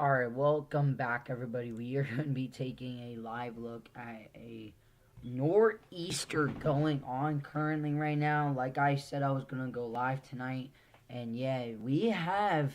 Alright, welcome back everybody. We are going to be taking a live look at a nor'easter going on currently right now. Like I said, I was going to go live tonight. And yeah, we have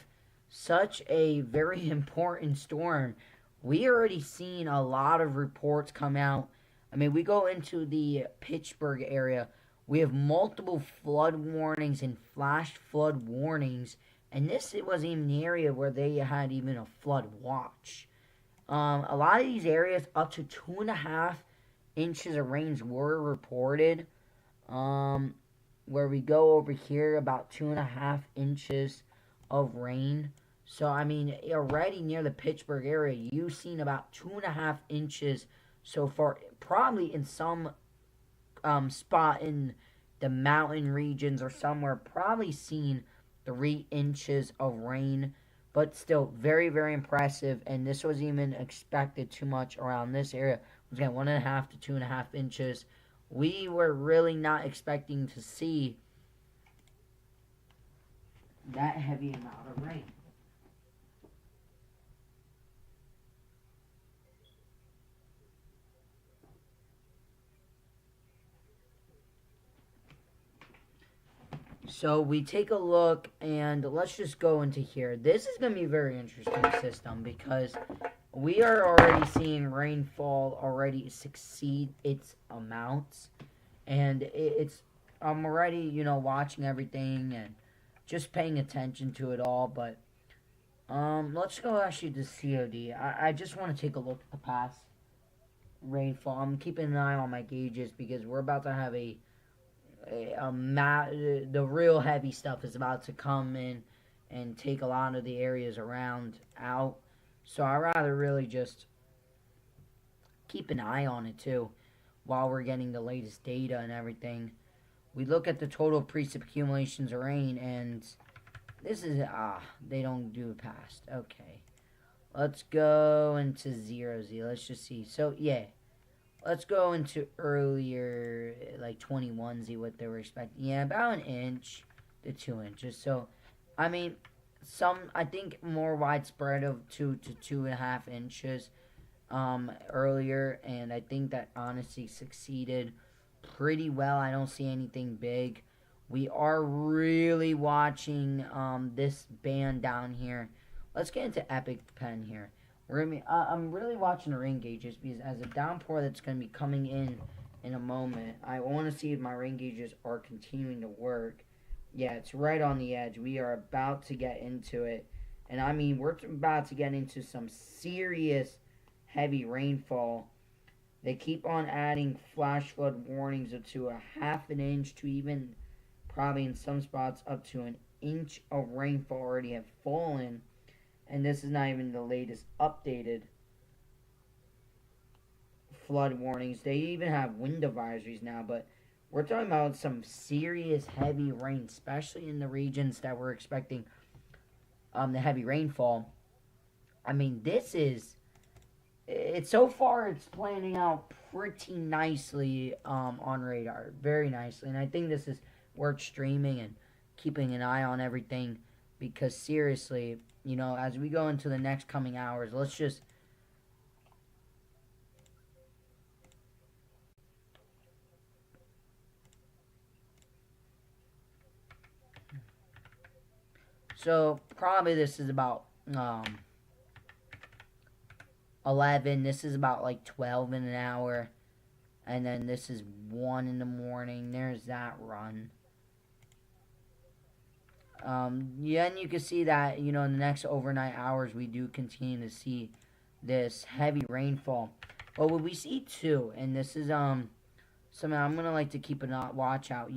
such a very important storm. We already seen a lot of reports come out. I mean, we go into the Pittsburgh area. We have multiple flood warnings and flash flood warnings, and this it wasn't even the area where they had even a flood watch. A lot of these areas, up to 2.5 inches of rains were reported. Um, where we go over here, about 2.5 inches of rain. So I mean, already near the Pittsburgh area, you've seen about 2.5 inches so far. Probably in some spot in the mountain regions or somewhere, probably seen 3 inches of rain, but still very, very impressive. And this was even expected too much around this area. It was getting 1.5 to 2.5 inches. We were really not expecting to see that heavy amount of rain. So we take a look, and let's just go into here. This is going to be a very interesting system because we are already seeing rainfall already succeed its amounts, and it's I'm already watching everything and just paying attention to it all. But let's go actually to COD. I just want to take a look at the past rainfall. I'm keeping an eye on my gauges because we're about to have the real heavy stuff is about to come in and take a lot of the areas around out. So I rather really just keep an eye on it too while we're getting the latest data and everything. We look at the total precip accumulations of rain, and this is they don't do it past. Okay, let's go into 0Z. Let's just see. So yeah, let's go into earlier, like 21Z, what they were expecting. Yeah, about an inch to 2 inches. So, I mean, I think more widespread of 2 to 2.5 inches earlier, and I think that honestly succeeded pretty well. I don't see anything big. We are really watching this band down here. Let's get into Epic Pen here. I'm really watching the rain gauges because as a downpour that's going to be coming in a moment, I want to see if my rain gauges are continuing to work. Yeah, it's right on the edge. We are about to get into it. And I mean, we're about to get into some serious heavy rainfall. They keep on adding flash flood warnings up to 1/2 inch to even probably in some spots up to an inch of rainfall already have fallen. And this is not even the latest updated flood warnings. They even have wind advisories now, but we're talking about some serious heavy rain, especially in the regions that we're expecting the heavy rainfall. I mean, it's so far it's planning out pretty nicely on radar, very nicely. And I think this is worth streaming and keeping an eye on everything because seriously, as we go into the next coming hours, let's just so probably this is about 11. This is about like 12 in an hour, and then this is 1 in the morning. There's that run. Yeah, and you can see that, in the next overnight hours, we do continue to see this heavy rainfall. But what we see too, and this is something I'm gonna like to keep a watch out.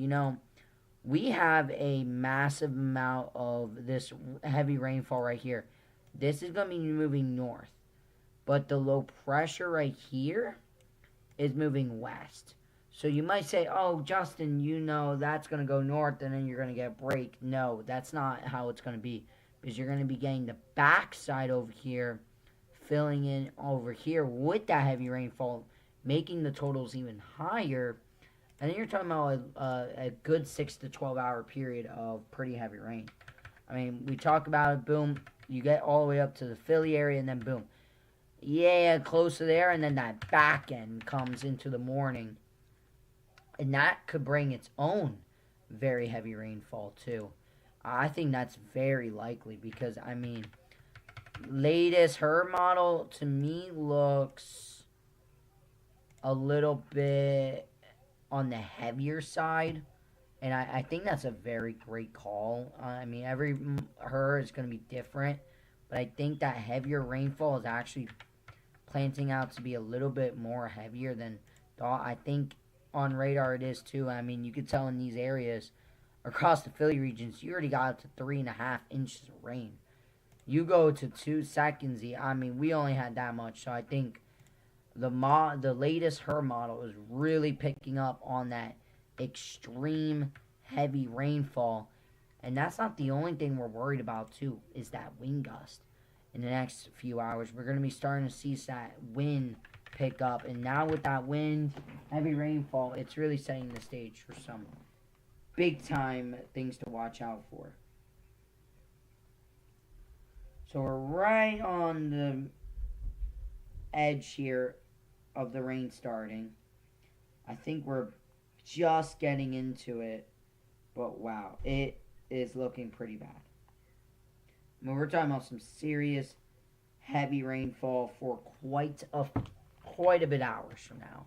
We have a massive amount of this heavy rainfall right here. This is gonna be moving north, but the low pressure right here is moving west. So you might say, oh, Justin, that's going to go north and then you're going to get a break. No, that's not how it's going to be. Because you're going to be getting the backside over here, filling in over here with that heavy rainfall, making the totals even higher. And then you're talking about a good 6 to 12 hour period of pretty heavy rain. I mean, we talk about it, boom, You get all the way up to the Philly area, and then boom. Yeah, close to there, and then that back end comes into the morning. And that could bring its own very heavy rainfall, too. I think that's very likely because, I mean, latest her model to me looks a little bit on the heavier side. And I think that's a very great call. I mean, every her is going to be different. But I think that heavier rainfall is actually planting out to be a little bit more heavier than thought. I think on radar it is too. I mean, you could tell in these areas across the Philly regions, you already got up to 3.5 inches of rain. You go to 2 seconds. I mean, we only had that much. So I think the latest her model is really picking up on that extreme heavy rainfall. And that's not the only thing we're worried about too, is that wind gust. In the next few hours, we're going to be starting to see that wind pick up. And now with that wind, heavy rainfall, it's really setting the stage for some big time things to watch out for. So we're right on the edge here of the rain starting. I think we're just getting into it, but wow, it is looking pretty bad. I mean, we're talking about some serious heavy rainfall for quite a bit hours from now,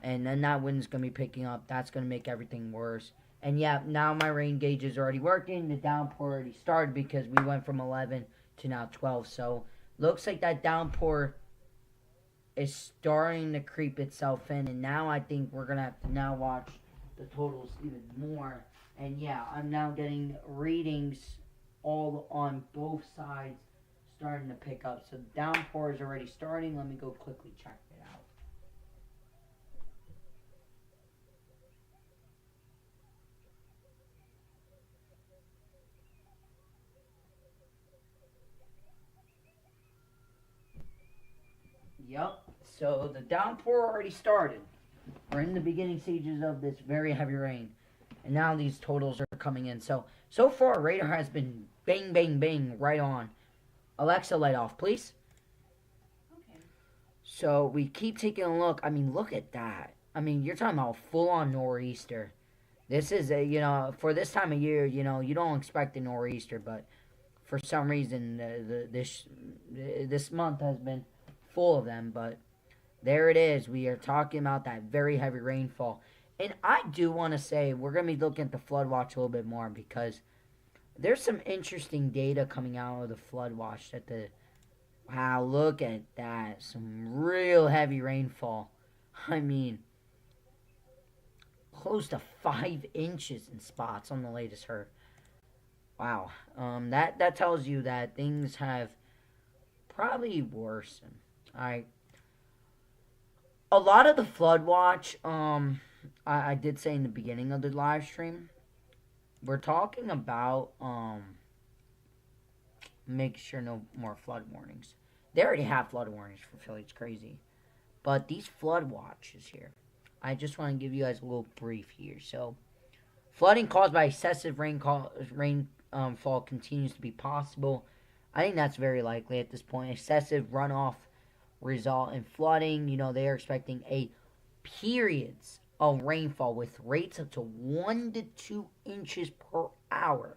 and then that wind's gonna be picking up. That's gonna make everything worse. And yeah, now my rain gauge is already working. The downpour already started because we went from 11 to now 12. So looks like that downpour is starting to creep itself in, and now I think we're gonna have to now watch the totals even more. And yeah, I'm now getting readings all on both sides starting to pick up. So the downpour is already starting. Let me go quickly check it out. Yep. So the downpour already started. We're in the beginning stages of this very heavy rain. And now these totals are coming in. So far, radar has been bang, bang, bang right on. Alexa, light off, please. Okay. So we keep taking a look. I mean, look at that. I mean, you're talking about full-on nor'easter. This is for this time of year, you don't expect a nor'easter, but for some reason, this month has been full of them. But there it is. We are talking about that very heavy rainfall. And I do want to say we're going to be looking at the flood watch a little bit more because there's some interesting data coming out of the flood watch wow, look at that. Some real heavy rainfall. I mean, close to 5 inches in spots on the latest herd. Wow. That tells you that things have probably worsened. Alright. A lot of the flood watch, I did say in the beginning of the live stream, we're talking about make sure no more flood warnings. They already have flood warnings for Philly. It's crazy. But these flood watches here, I just want to give you guys a little brief here. So, flooding caused by excessive rainfall continues to be possible. I think that's very likely at this point. Excessive runoff result in flooding. They are expecting periods of rainfall with rates up to 1 to 2 inches per hour.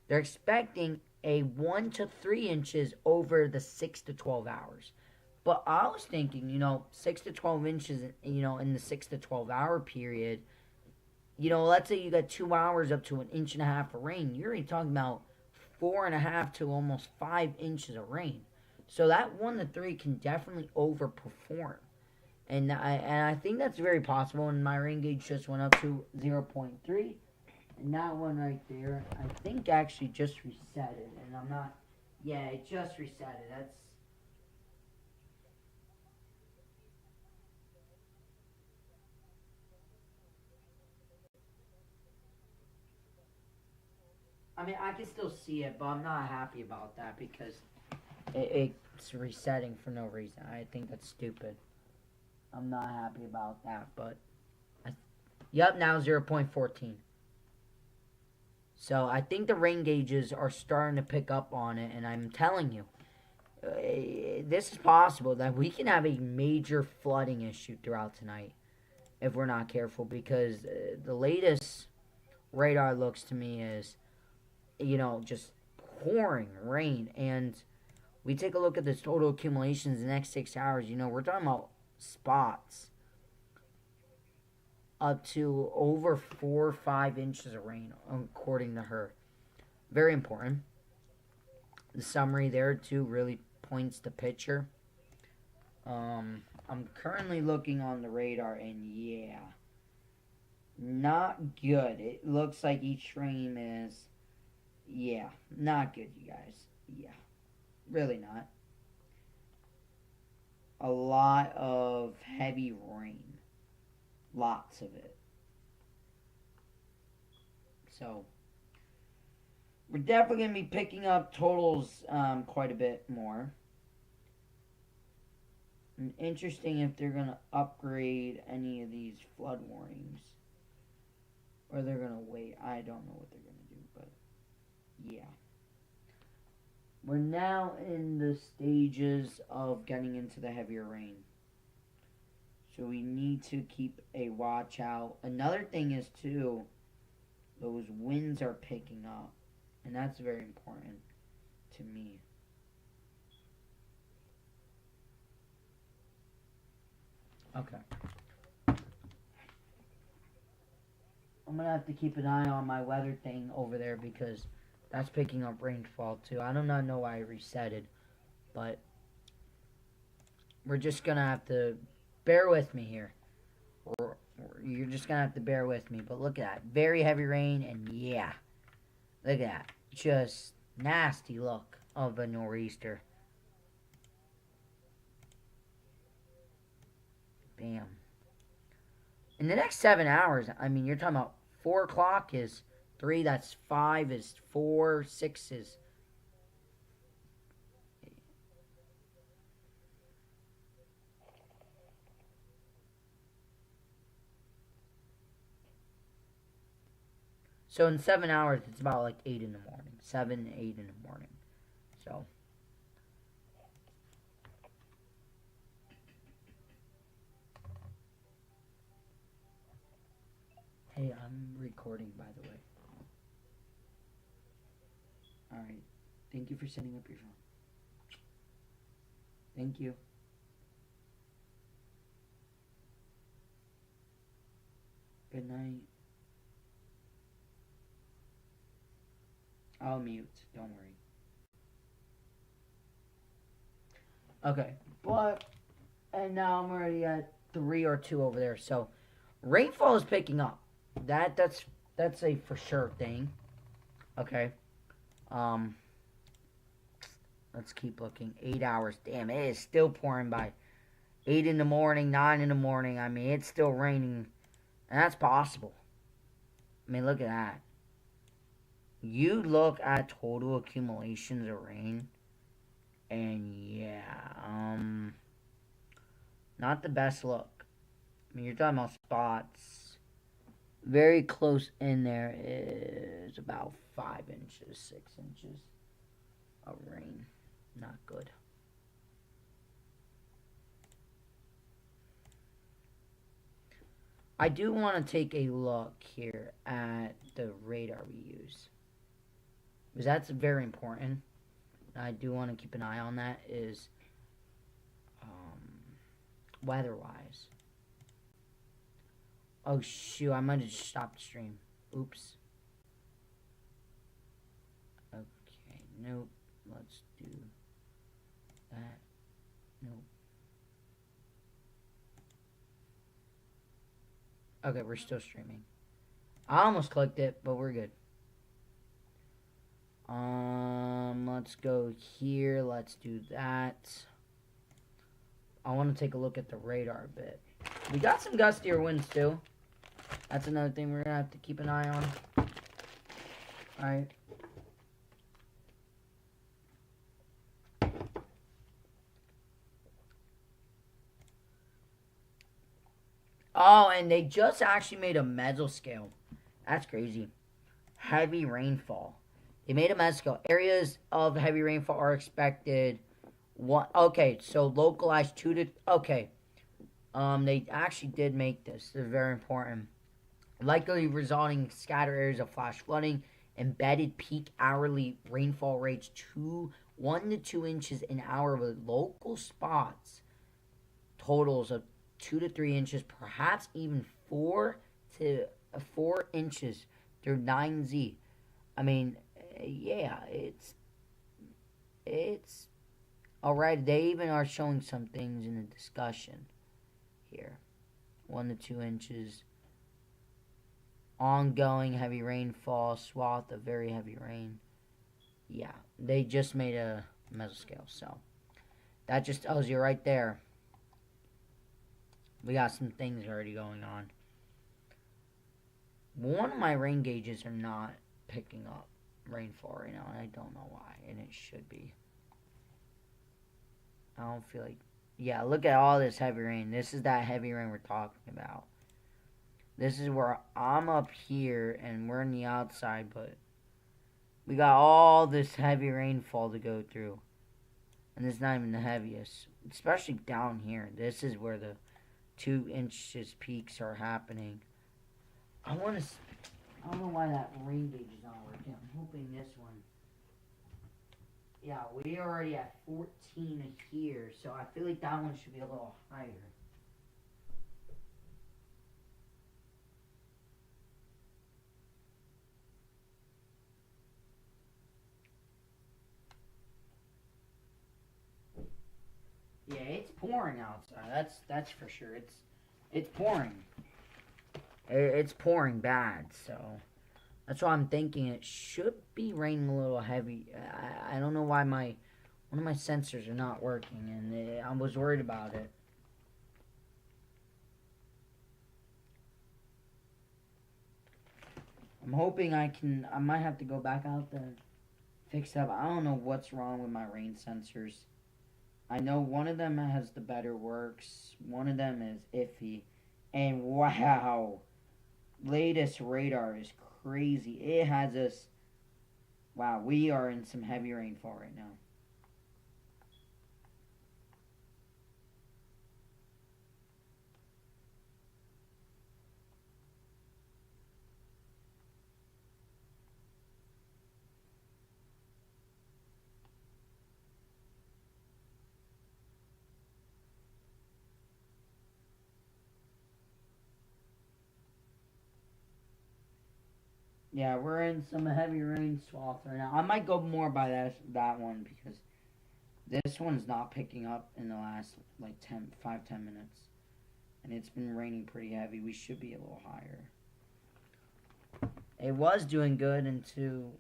They're expecting a 1 to 3 inches over the 6 to 12 hours. But I was thinking, 6 to 12 inches, in the 6 to 12 hour period, let's say you got 2 hours up to 1.5 inches of rain. You're already talking about 4.5 to almost 5 inches of rain. So that 1 to 3 can definitely overperform. And I think that's very possible. And my rain gauge just went up to 0.3. And that one right there, I think actually just reset it. And I'm not, yeah, it just reset it. That's, I mean, I can still see it, but I'm not happy about that because it's resetting for no reason. I think that's stupid. I'm not happy about that, but yep, now 0.14. So I think the rain gauges are starting to pick up on it, and I'm telling you, this is possible that we can have a major flooding issue throughout tonight if we're not careful, because the latest radar looks to me is, just pouring rain. And we take a look at the total accumulations in the next 6 hours, we're talking about spots up to over 4 or 5 inches of rain, according to her. Very important. The summary there, too, really points the picture. I'm currently looking on the radar, and yeah, not good. It looks like each frame is, yeah, not good, you guys. Yeah, really not. A lot of heavy rain. Lots of it. So, we're definitely going to be picking up totals quite a bit more. And interesting if they're going to upgrade any of these flood warnings. Or they're going to wait. I don't know what they're going to do, but yeah. We're now in the stages of getting into the heavier rain. So we need to keep a watch out. Another thing is, too, those winds are picking up. And that's very important to me. Okay. I'm going to have to keep an eye on my weather thing over there because that's picking up rainfall too. I do not know why I reset it, but we're just going to have to bear with me here. You're just going to have to bear with me. But look at that. Very heavy rain, and yeah. Look at that. Just nasty look of a nor'easter. Bam. In the next 7 hours, I mean, you're talking about 4 o'clock is 3, that's 5 is 4, 6 is... So in 7 hours, it's about like 8 in the morning. 7, 8 in the morning. So... Hey, I'm recording, by the way. Alright. Thank you for setting up your phone. Thank you. Good night. I'll mute. Don't worry. Okay. But, and now I'm already at 3 or 2 over there. So, rainfall is picking up. That's a for sure thing. Okay. Let's keep looking. 8 hours. Damn, it is still pouring by 8 in the morning, 9 in the morning. I mean, it's still raining. And that's possible. I mean, look at that. You look at total accumulations of rain. And yeah, not the best look. I mean, you're talking about spots. Very close in there is about 5 inches, 6 inches of rain. Not good. I do want to take a look here at the radar we use, because that's very important. I do want to keep an eye on that, is weather-wise. Oh, shoot, I might have just stopped the stream. Oops. Okay, nope. Let's do that. Nope. Okay, we're still streaming. I almost clicked it, but we're good. Let's go here. Let's do that. I want to take a look at the radar a bit. We got some gustier winds, too. That's another thing we're going to have to keep an eye on. Alright. Oh, and they just actually made a mesoscale. That's crazy. heavy rainfall. They made a message go. Areas of heavy rainfall are expected. One, okay, so localized 2 to, okay. They actually did make this. This is very important. Likely resulting scattered areas of flash flooding. Embedded peak hourly rainfall rates 1 to 2 inches an hour with local spots. Totals of 2 to 3 inches, perhaps even 4 inches through 9Z. I mean, yeah, it's all right. They even are showing some things in the discussion here. 1 to 2 inches. Ongoing heavy rainfall, swath of very heavy rain. Yeah, they just made a mesoscale, so that just tells you right there. We got some things already going on. One of my rain gauges are not picking up rainfall right now, and I don't know why, and it should be. I don't feel like... Yeah, look at all this heavy rain. This is that heavy rain we're talking about. This is where I'm up here, and we're on the outside, but we got all this heavy rainfall to go through. And it's not even the heaviest. Especially down here. This is where the 2 inches peaks are happening. I don't know why that rain gauge is not working. I'm hoping this one. Yeah, we are already at 14 here, so I feel like that one should be a little higher. Yeah, it's pouring outside. That's for sure. It's pouring. It's pouring bad, so that's why I'm thinking it should be raining a little heavy. I don't know why one of my sensors are not working, and I was worried about it. I'm hoping I might have to go back out there and fix that. I don't know what's wrong with my rain sensors. I know one of them has the better works. One of them is iffy. And wow, latest radar is crazy. It has us. Wow, we are in some heavy rainfall right now. Yeah, we're in some heavy rain swath right now. I might go more by that one because this one's not picking up in the last like 5-10 minutes. And it's been raining pretty heavy. We should be a little higher. It was doing good until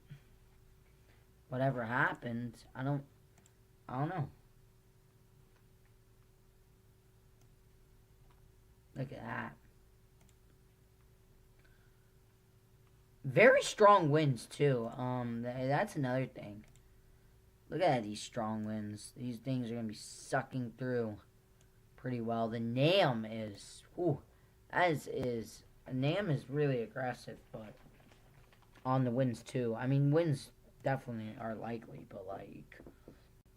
whatever happened. I don't know. Look at that. Very strong winds too. That's another thing. Look at these strong winds. These things are gonna be sucking through pretty well. The NAM is, NAM is really aggressive, but on the winds too. I mean, winds definitely are likely, but like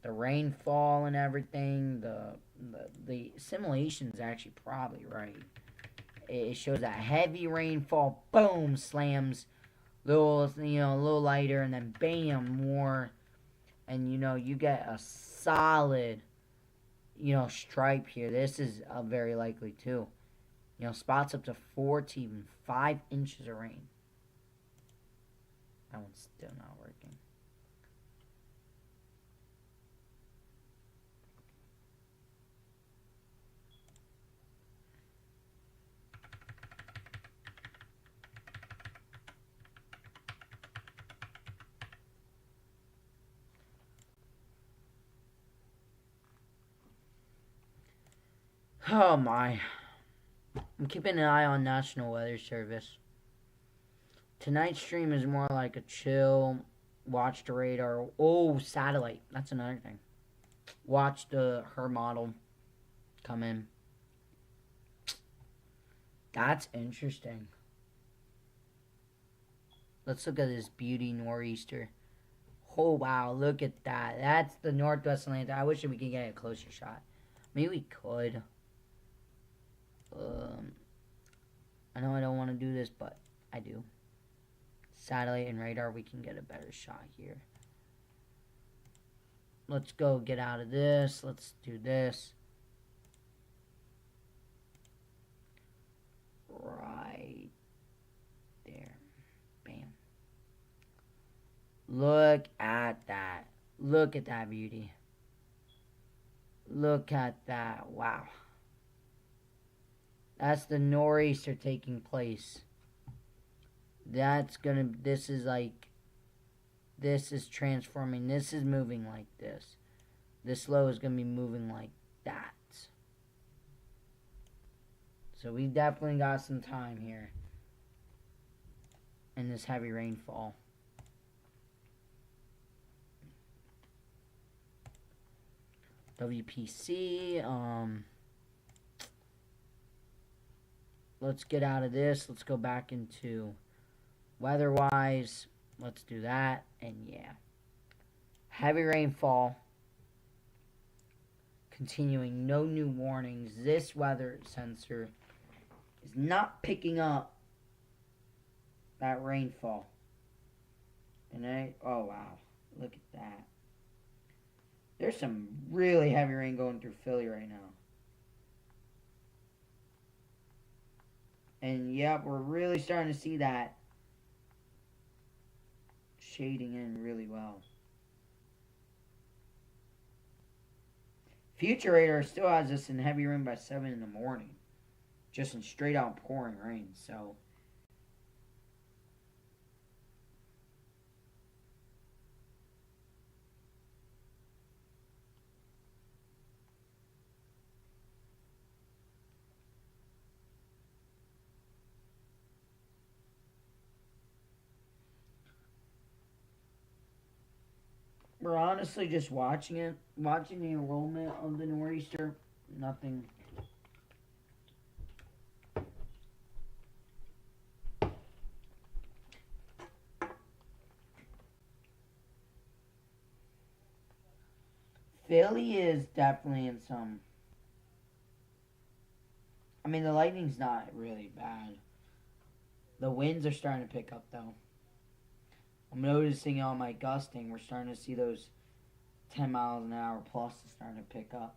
the rainfall and everything, the simulation is actually probably right. It shows that heavy rainfall, boom, slams, a little lighter, and then bam, more, and you get a solid, stripe here. This is very likely too. Spots up to 4 to even 5 inches of rain. That one's still not working. Oh my. I'm keeping an eye on National Weather Service. Tonight's stream is more like a chill, watch the radar. Oh, satellite. That's another thing. Watch her model come in. That's interesting. Let's look at this beauty nor'easter. Oh, wow, look at that. That's the Northwest Atlantic. I wish we could get a closer shot. Maybe we could. I know I don't want to do this, but I do. Satellite and radar, we can get a better shot here. Let's go get out of this. Let's do this. Right there. Bam. Look at that. Look at that beauty. Look at that. Wow. That's the nor'easter taking place. That's gonna, this is like, this is transforming. This is moving like this. This low is gonna be moving like that. So we definitely got some time here in this heavy rainfall. WPC, let's get out of this. Let's go back into weather-wise. Let's do that. And yeah, heavy rainfall continuing. No new warnings. This weather sensor is not picking up that rainfall. And oh wow, look at that. There's some really heavy rain going through Philly right now. And yep, we're really starting to see that shading in really well. Future radar still has us in heavy rain by 7 in the morning. Just in straight out pouring rain. So we're honestly just watching it. Watching the enrollment of the nor'easter. Nothing. Philly is definitely in some. I mean, the lightning's not really bad. The winds are starting to pick up, though. I'm noticing on my gusting, we're starting to see those 10 miles an hour plus is starting to pick up.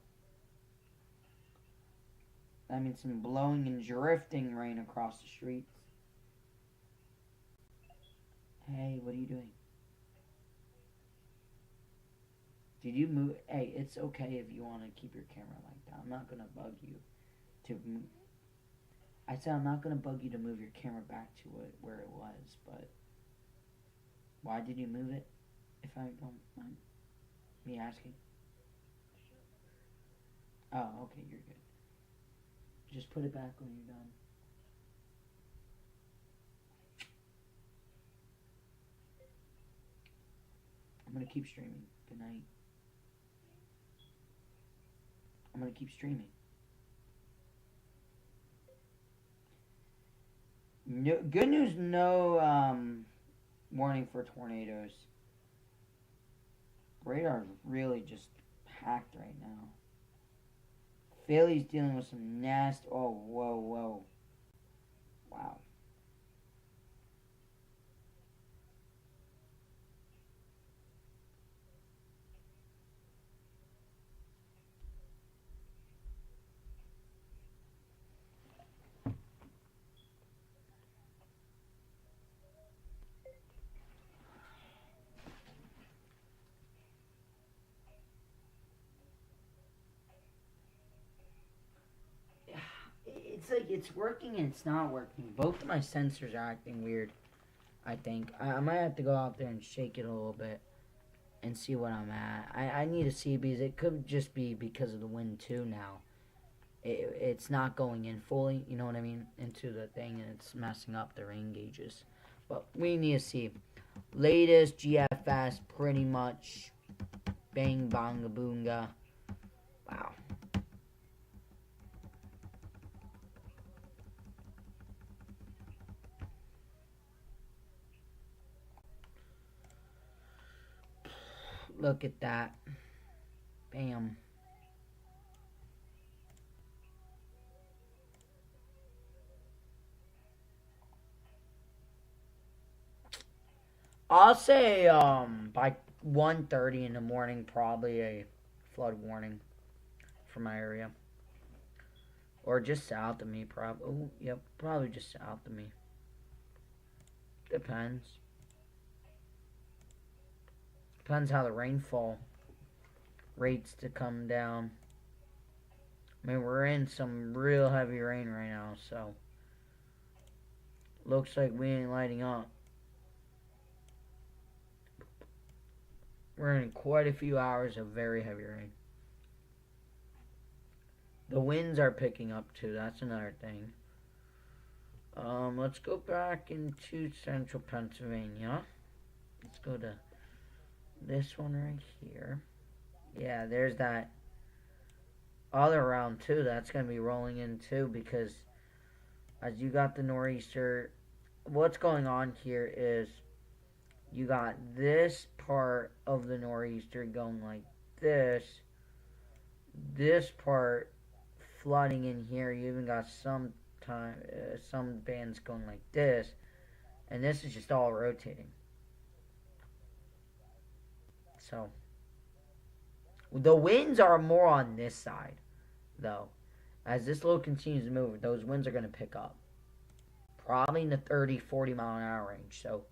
That means some blowing and drifting rain across the streets. Hey, what are you doing? Did you move? Hey, it's okay if you want to keep your camera like that. I'm not going to bug you to move. I said I'm not going to bug you to move your camera back to where it was, but why did you move it, if I don't mind me asking? Oh, okay, you're good. Just put it back when you're done. I'm going to keep streaming. Good night. I'm going to keep streaming. No, good news, no warning for tornadoes. Radar's really just packed right now. Philly's dealing with some nasty. Oh, whoa, whoa. Wow. It's like it's working and it's not working. Both of my sensors are acting weird, I think. I might have to go out there and shake it a little bit and see what I'm at. I need to see because it could just be because of the wind too now. It's not going in fully, you know what I mean, into the thing, and it's messing up the rain gauges. But we need to see. Latest GFS, pretty much bang bonga boonga. Wow. Look at that. Bam. I'll say by 1:30 in the morning, probably a flood warning for my area. Or just south of me, probably. Oh, yep, probably just south of me. Depends. Depends how the rainfall rates to come down. I mean, we're in some real heavy rain right now, so looks like we ain't lighting up. We're in quite a few hours of very heavy rain. The winds are picking up too. That's another thing. Let's go back into central Pennsylvania. Let's go to this one right here. Yeah, there's that other round too. That's gonna be rolling in too because as you got the nor'easter, what's going on here is you got this part of the nor'easter going like this. This part flooding in here. You even got some bands going like this, and this is just all rotating. So the winds are more on this side, though. As this low continues to move, those winds are going to pick up. Probably in the 30, 40 mile an hour range. So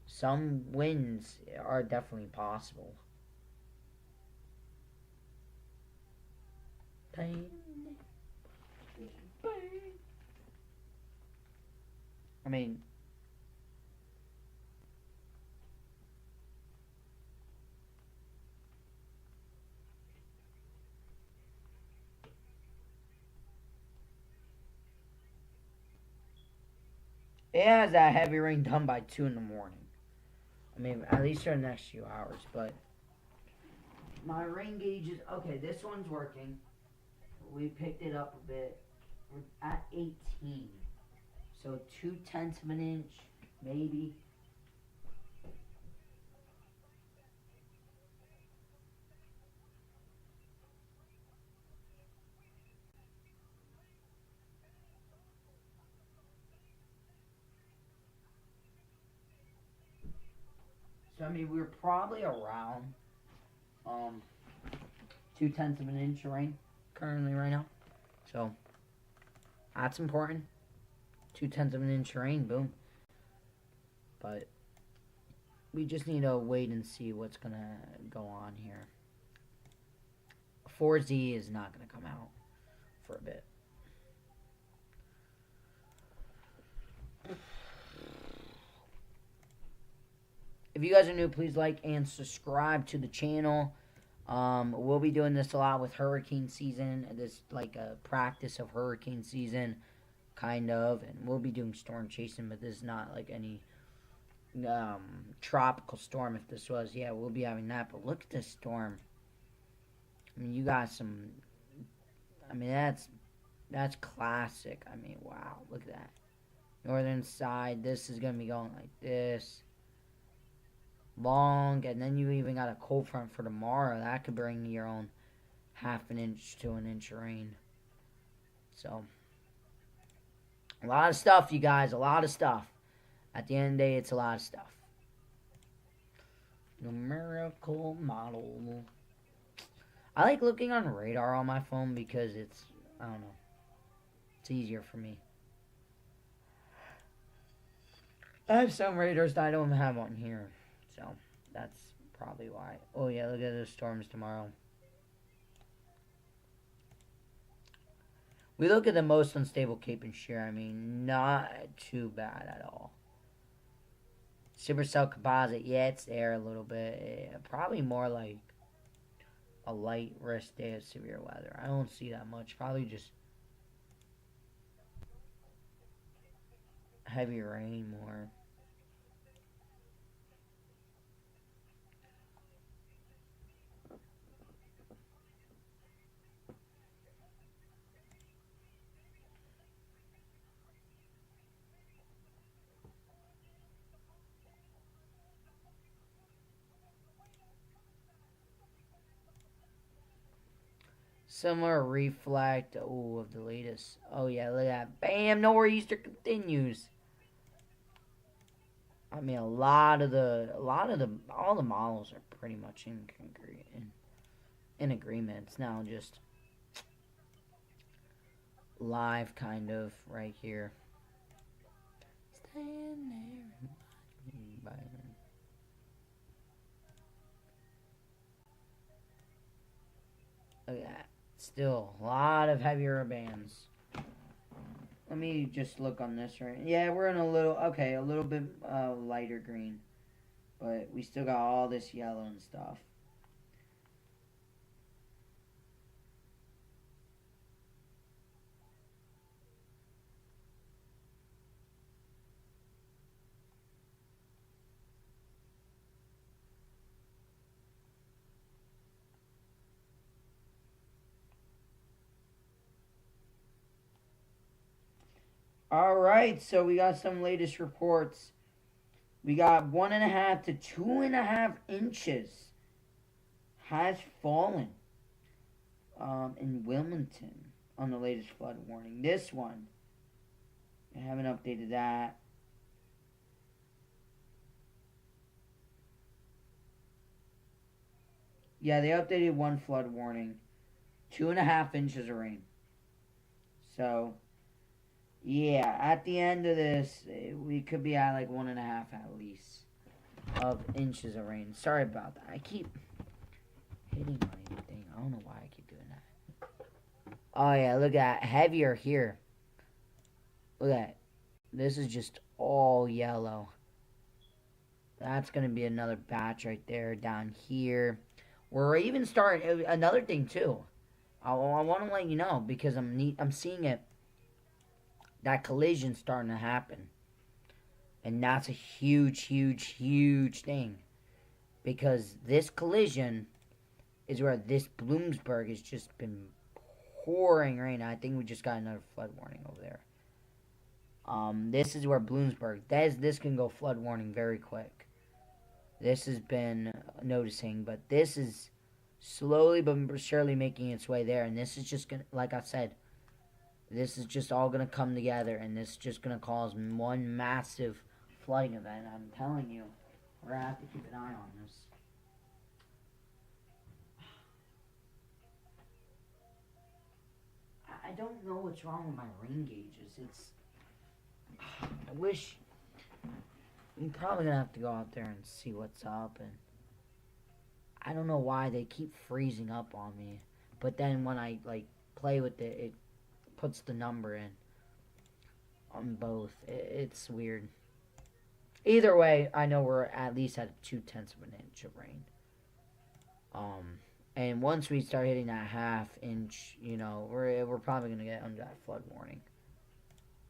some winds are definitely possible. Pain. I mean, it has that heavy rain done by 2 in the morning. I mean, at least for the next few hours. But my rain gauge is okay. This one's working. We picked it up a bit. We're at 18. So 2/10 of an inch, maybe. So I mean, we're probably around 2/10 of an inch of rain currently right now. So that's important. 2/10 of an inch of rain, boom. But we just need to wait and see what's gonna go on here. 4Z is not gonna come out for a bit. If you guys are new, please like and subscribe to the channel. We'll be doing this a lot with hurricane season. This like a practice of hurricane season, kind of. And we'll be doing storm chasing, but this is not like any tropical storm. If this was, yeah, we'll be having that. But look at this storm. I mean, you got some. I mean, that's classic. I mean, wow, look at that. Northern side. This is gonna be going like this. Long, and then you even got a cold front for tomorrow. That could bring your own half an inch to an inch of rain. So, a lot of stuff, you guys. A lot of stuff. At the end of the day, it's a lot of stuff. Numerical model. I like looking on radar on my phone because it's, I don't know, it's easier for me. I have some radars that I don't have on here. So, that's probably why. Oh, yeah, look at the storms tomorrow. We look at the most unstable Cape and Shear. I mean, not too bad at all. Supercell composite, yeah, it's there a little bit. Yeah, probably more like a light risk day of severe weather. I don't see that much. Probably just heavy rain more. similar reflect. Oh, of the latest. Oh yeah, look at that. Bam! Nor'easter continues. I mean, all the models are pretty much in agreement. It's now just live, kind of, right here. Stand there and watch me burn. Look at that. Still, a lot of heavier bands. Let me just look on this right. Yeah, we're in a little bit lighter green. But we still got all this yellow and stuff. All right, so we got some latest reports. We got 1.5 to 2.5 inches has fallen in Wilmington on the latest flood warning. This one, I haven't updated that. Yeah, they updated one flood warning, 2.5 inches of rain. So, yeah, at the end of this, we could be at like 1.5 at least of inches of rain. Sorry about that. I keep hitting my thing. I don't know why I keep doing that. Oh yeah, look at that. Heavier here. Look at that. This is just all yellow. That's going to be another batch right there down here. We're even starting another thing too. I want to let you know because I'm seeing it. That collision starting to happen. And that's a huge, huge, huge thing. Because this collision is where this Bloomsburg has just been pouring rain. I think we just got another flood warning over there. This is where Bloomsburg. This can go flood warning very quick. This has been noticing, but this is slowly but surely making its way there. And this is just gonna, like I said, this is just all gonna come together, and this is just gonna cause one massive flooding event. I'm telling you, we're gonna have to keep an eye on this. I don't know what's wrong with my rain gauges. I wish. I'm probably gonna have to go out there and see what's up, and I don't know why they keep freezing up on me. But then when I like play with it, it puts the number in on both. It's weird. Either way, I know we're at least at 0.2 of an inch of rain. And once we start hitting that half-inch, we're probably gonna get under that flood warning,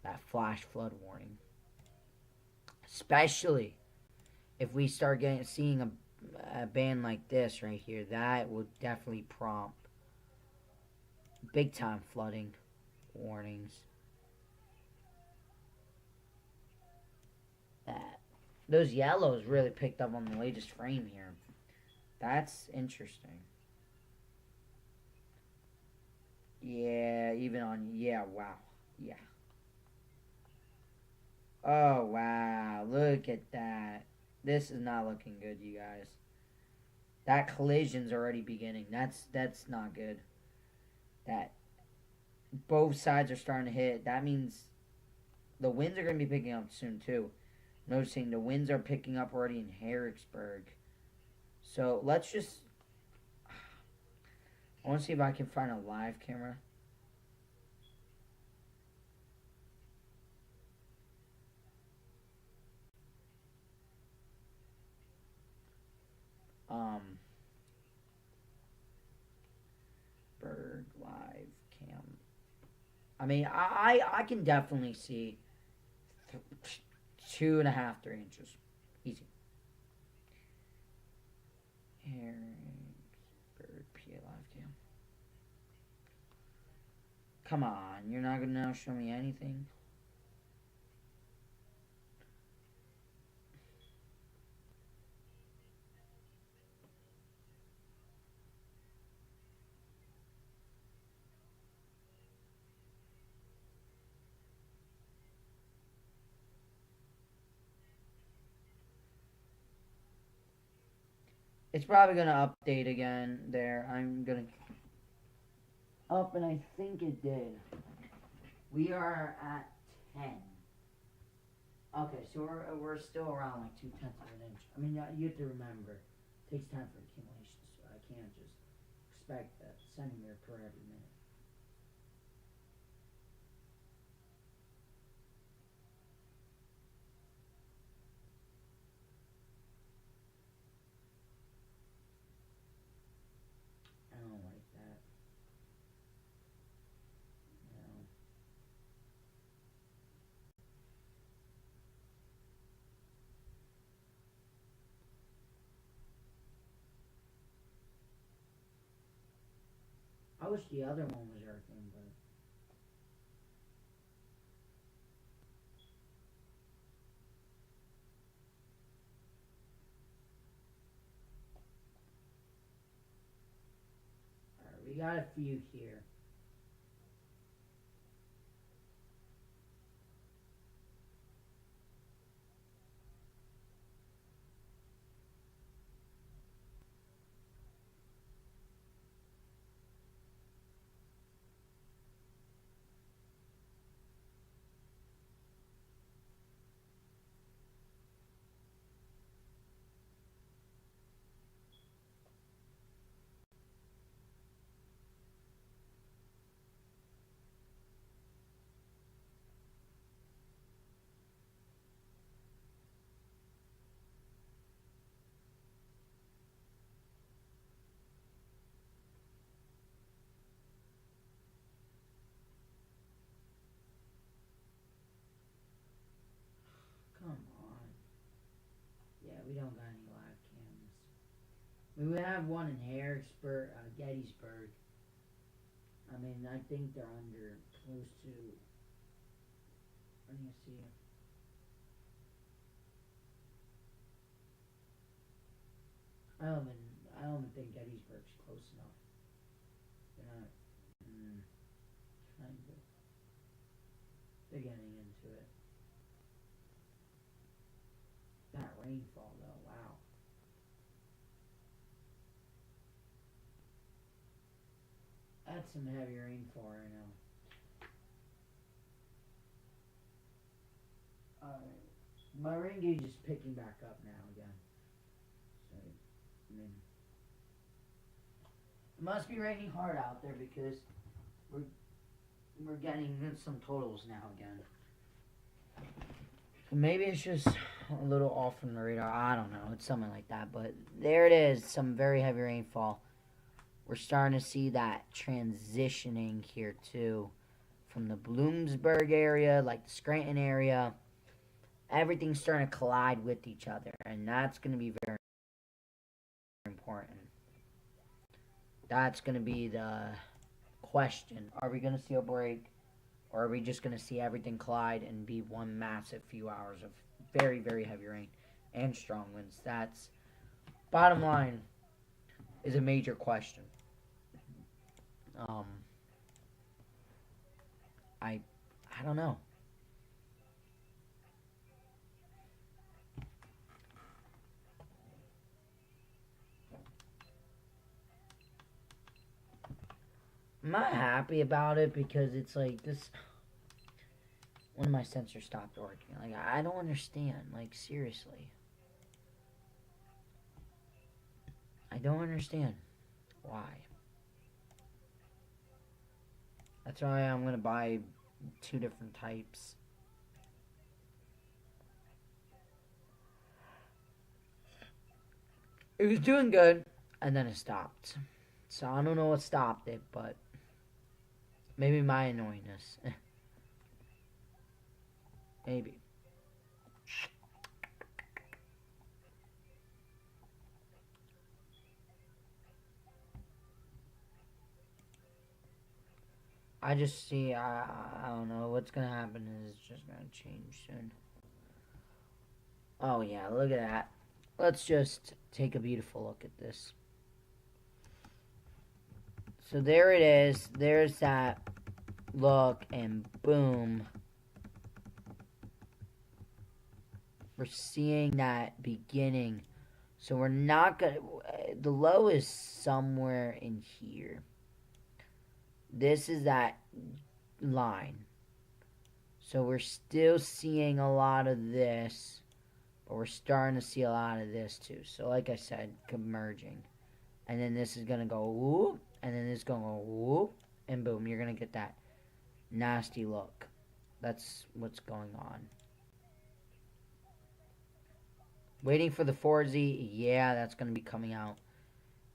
that flash flood warning. Especially if we start seeing a band like this right here, that would definitely prompt big time flooding warnings. Those yellows really picked up on the latest frame here. That's interesting. Yeah, wow. Yeah. Oh, wow. Look at that. This is not looking good, you guys. That collision's already beginning. That's not good. That both sides are starting to hit. That means the winds are going to be picking up soon, too. Noticing the winds are picking up already in Harrisburg. So, let's just... I want to see if I can find a live camera. Berg live cam. I mean, I can definitely see 2.5, 3 inches. Easy. Harrisburg PA live cam. Come on, you're not gonna now show me anything? It's probably going to update again there. I'm going to up, and I think it did. We are at 10. Okay, so we're still around like 2/10 of an inch. I mean, you have to remember, it takes time for accumulation, so I can't just expect a centimeter per every minute. I don't like that. You know. I wish the other one was earthing, but alright, we got a few here. Come on. Yeah, we don't got any live cams. I mean, we have one in Harrisburg, Gettysburg. I mean, I think they're under close to. Let me see. I don't even think Gettysburg's close enough. They're not. Kind of. They're getting into it. That rainfall, though, wow. That's some heavy rainfall right now. My rain gauge is picking back up now again. So, I mean, it must be raining hard out there because we're we're getting some totals now again. So maybe it's just a little off from the radar. I don't know. It's something like that. But there it is. Some very heavy rainfall. We're starting to see that transitioning here too, from the Bloomsburg area, like the Scranton area. Everything's starting to collide with each other, and that's going to be very important. That's going to be the question. Are we going to see a break, or are we just going to see everything collide and be one massive few hours of very, very heavy rain and strong winds? That's, bottom line, is a major question. Um, I, I don't know. I'm not happy about it because it's like this. One of my sensors stopped working. Like, I don't understand. Like, seriously. I don't understand why. That's why I'm going to buy two different types. It was doing good, and then it stopped. So I don't know what stopped it, but maybe my annoyingness. Maybe. I just see, I don't know, what's going to happen is it's just going to change soon. Oh yeah, look at that. Let's just take a beautiful look at this. So there it is. There's that look, and boom. We're seeing that beginning. So we're not gonna. The low is somewhere in here. This is that line. So we're still seeing a lot of this, but we're starting to see a lot of this too. So like I said, converging. And then this is gonna go whoop, and then this is gonna go whoop, and boom, you're gonna get that nasty look. That's what's going on. Waiting for the 4Z. Yeah, that's going to be coming out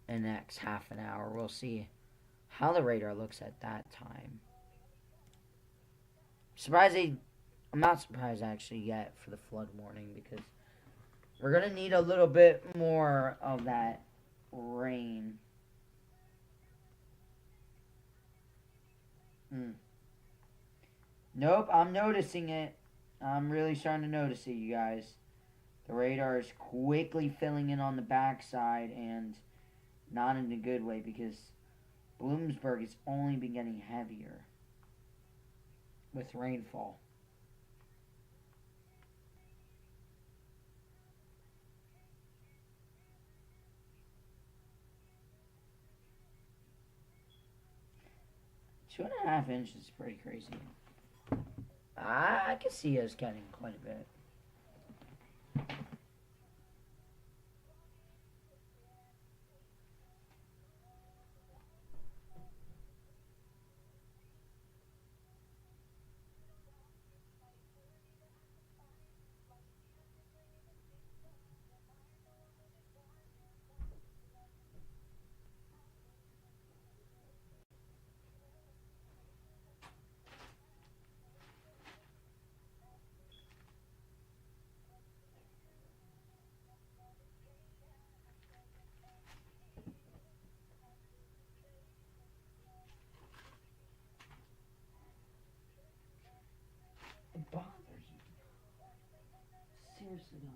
in the next half an hour. We'll see how the radar looks at that time. I'm not surprised actually yet for the flood warning, because we're going to need a little bit more of that rain. Nope, I'm noticing it. I'm really starting to notice it, you guys. The radar is quickly filling in on the backside, and not in a good way, because Bloomsburg has only been getting heavier with rainfall. Two and a half inches is pretty crazy. I can see us getting quite a bit. It bothers me. Seriously does.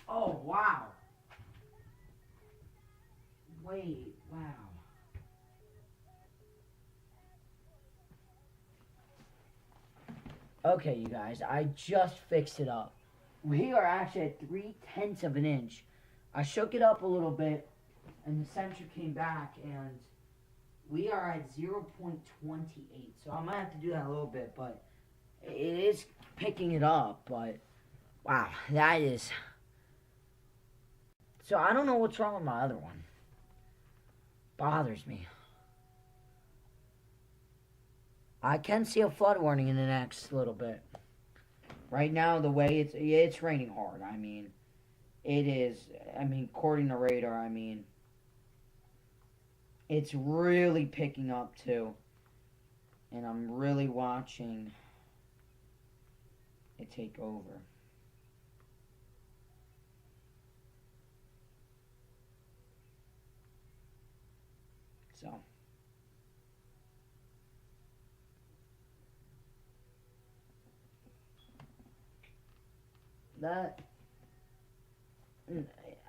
Oh, wow. Wait, wow. Okay, you guys, I just fixed it up. We are actually at 3/10 of an inch. I shook it up a little bit, and the sensor came back, and we are at 0.28. So I might have to do that a little bit, but it is picking it up. But wow, that is. So I don't know what's wrong with my other one. Bothers me. I can see a flood warning in the next little bit. Right now, the way it's raining hard. I mean, it is. I mean, according to radar, I mean, it's really picking up too, and I'm really watching it take over. So. That,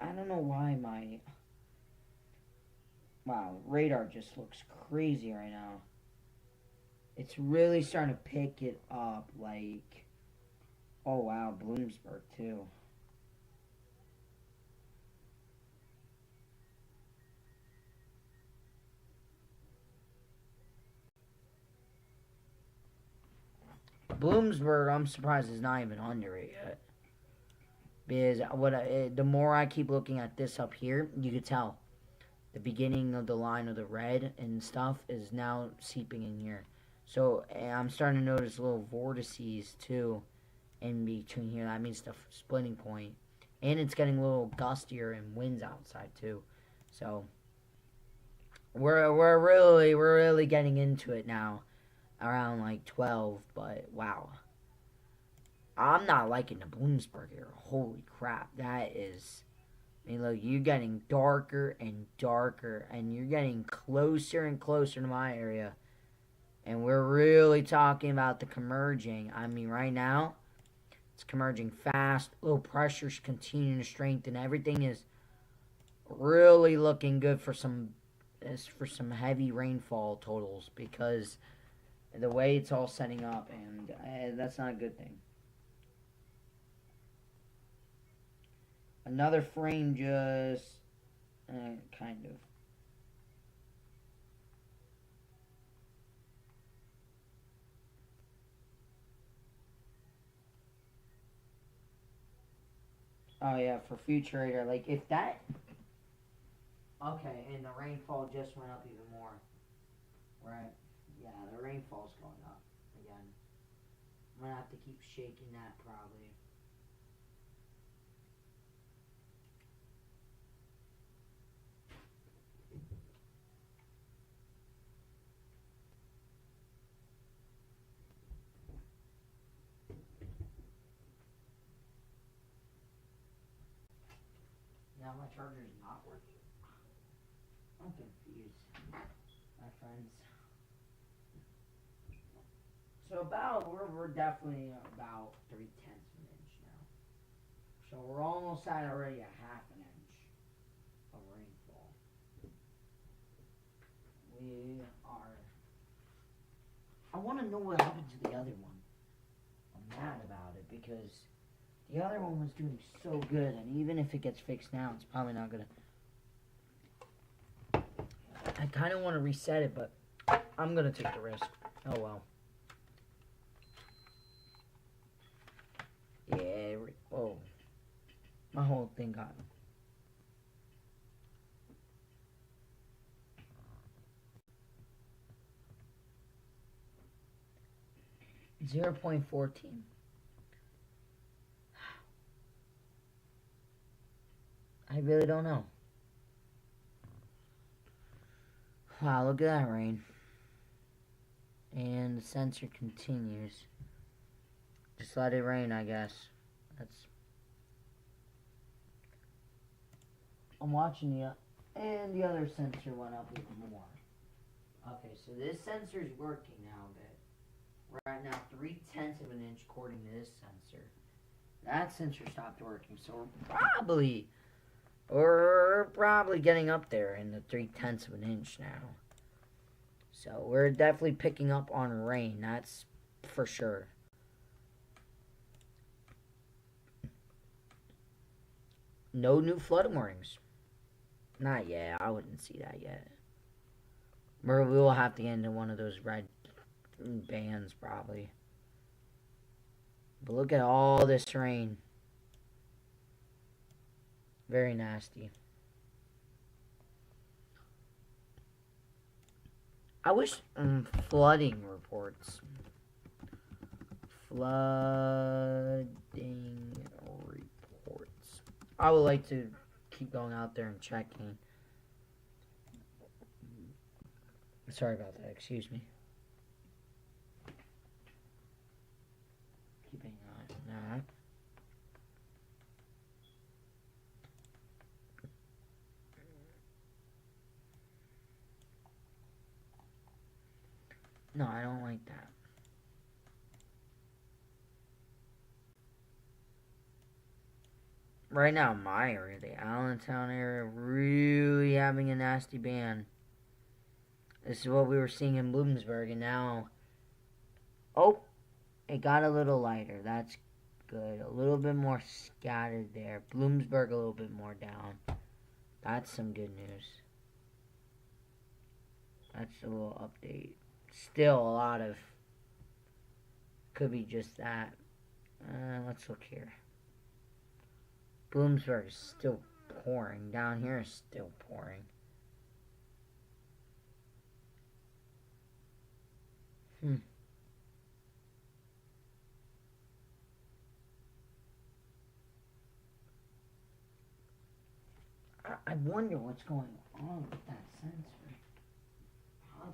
I don't know why my, wow, radar just looks crazy right now. It's really starting to pick it up, like, oh wow, Bloomsburg too. Bloomsburg, I'm surprised is not even under it yet. Because the more I keep looking at this up here, you could tell the beginning of the line of the red and stuff is now seeping in here. So I'm starting to notice little vortices too in between here. That means the splitting point. And it's getting a little gustier and winds outside too. So we're really getting into it now around like 12, but wow. I'm not liking the Bloomsburg here. Holy crap. That is, I mean, look, you're getting darker and darker, and you're getting closer and closer to my area. And we're really talking about the converging. I mean, right now, it's converging fast. Low pressure's continuing to strengthen. Everything is really looking good for some heavy rainfall totals because the way it's all setting up, and that's not a good thing. Another frame just kind of. Oh yeah, for future radar, like if that. Okay, and the rainfall just went up even more. Right. Yeah, the rainfall's going up again. I'm gonna have to keep shaking that probably. Now my charger is not working. I'm confused, my friends. So we're definitely about 3/10 of an inch now. So we're almost at already a half an inch of rainfall. We are. I want to know what happened to the other one. I'm mad about it because the other one was doing so good, and even if it gets fixed now, it's probably not gonna. I kind of want to reset it, but I'm gonna take the risk. Oh well. Yeah. Oh, my whole thing got. 0.14. I really don't know. Wow, look at that rain. And the sensor continues. Just let it rain, I guess. I'm watching and the other sensor went up even more. Okay, so this sensor is working now a bit. We're at now 3/10 of an inch according to this sensor. That sensor stopped working, so we're probably getting up there in the 3/10 of an inch now. So we're definitely picking up on rain, that's for sure. No new flood warnings. Not yet. I wouldn't see that yet. Or we will have to get into one of those red bands probably. But look at all this rain. Very nasty. I wish flooding reports. Flooding reports. I would like to keep going out there and checking. Sorry about that. Excuse me. Keeping an eye on that. No, I don't like that. Right now, my area, the Allentown area, really having a nasty band. This is what we were seeing in Bloomsburg, and now, oh, it got a little lighter. That's good. A little bit more scattered there. Bloomsburg a little bit more down. That's some good news. That's a little update. Still a lot of, could be just that. Let's look here. Bloomsburg is still pouring. Down here is still pouring. Hmm. I wonder what's going on with that sensor. 100%.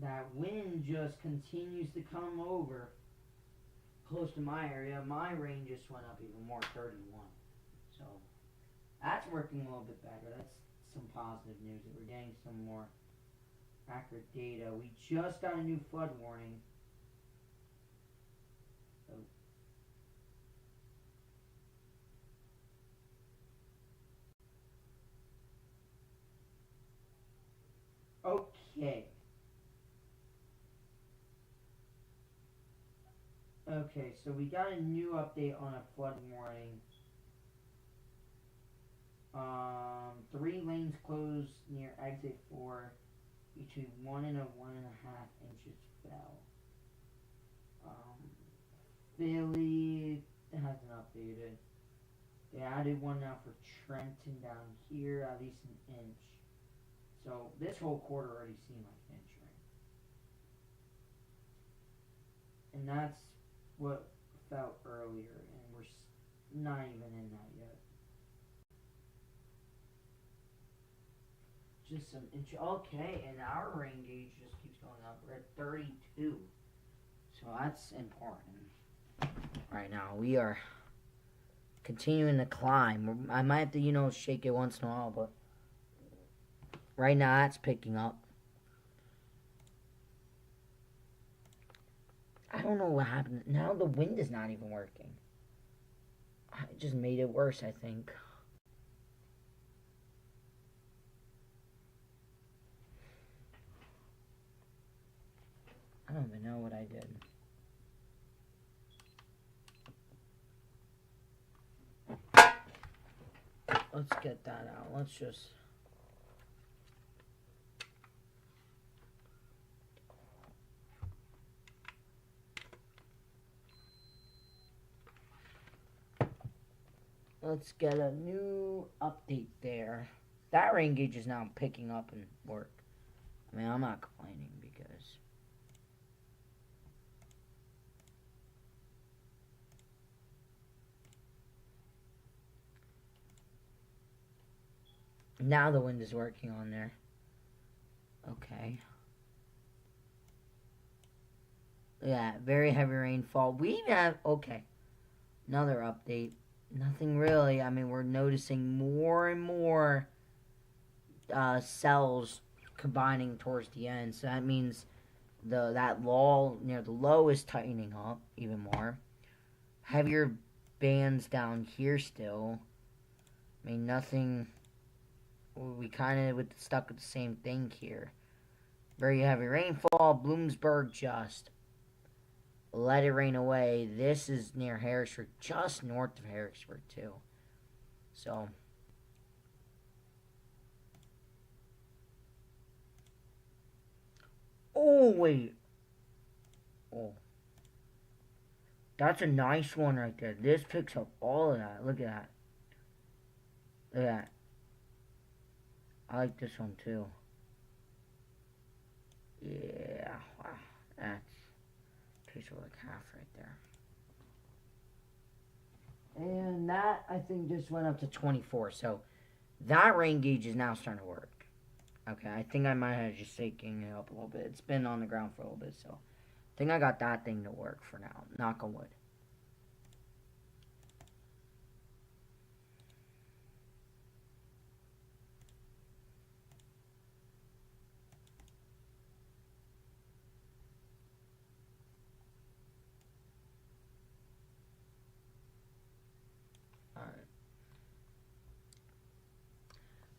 That wind just continues to come over close to my area. My rain just went up even more, 31. So that's working a little bit better. That's some positive news that we're getting some more accurate data. We just got a new flood warning. Okay. Okay, so we got a new update on a flood warning. 3 lanes closed near exit 4. Between 1 and 1.5 inches fell. Philly hasn't updated. They added one now for Trenton down here, at least an inch. So this whole quarter already seemed like an inch rain. And that's what felt earlier, and we're not even in that yet. Just some inch. Okay, and our rain gauge just keeps going up. We're at 32. So that's important. Right now, we are continuing to climb. I might have to, shake it once in a while, but right now it's picking up. I don't know what happened. Now the wind is not even working. It just made it worse, I think. I don't even know what I did. Let's get that out. Let's just... Let's get a new update there. That rain gauge is now picking up and work. I mean, I'm not complaining because... Now the wind is working on there. Okay. Yeah, very heavy rainfall. We have... Okay. Another update. Nothing really. I mean, we're noticing more and more cells combining towards the end. So that means that lull near the low is tightening up even more. Heavier bands down here still. I mean, nothing... We kind of stuck with the same thing here. Very heavy rainfall. Bloomsburg just let it rain away. This is near Harrisburg, just north of Harrisburg too. So oh wait. Oh. That's a nice one right there. This picks up all of that. Look at that. Look at that. I like this one too. Yeah. Wow. That's takes over like half right there. And that, I think, just went up to 24. So that rain gauge is now starting to work. Okay, I think I might have just shaking it up a little bit. It's been on the ground for a little bit, so I think I got that thing to work for now. Knock on wood.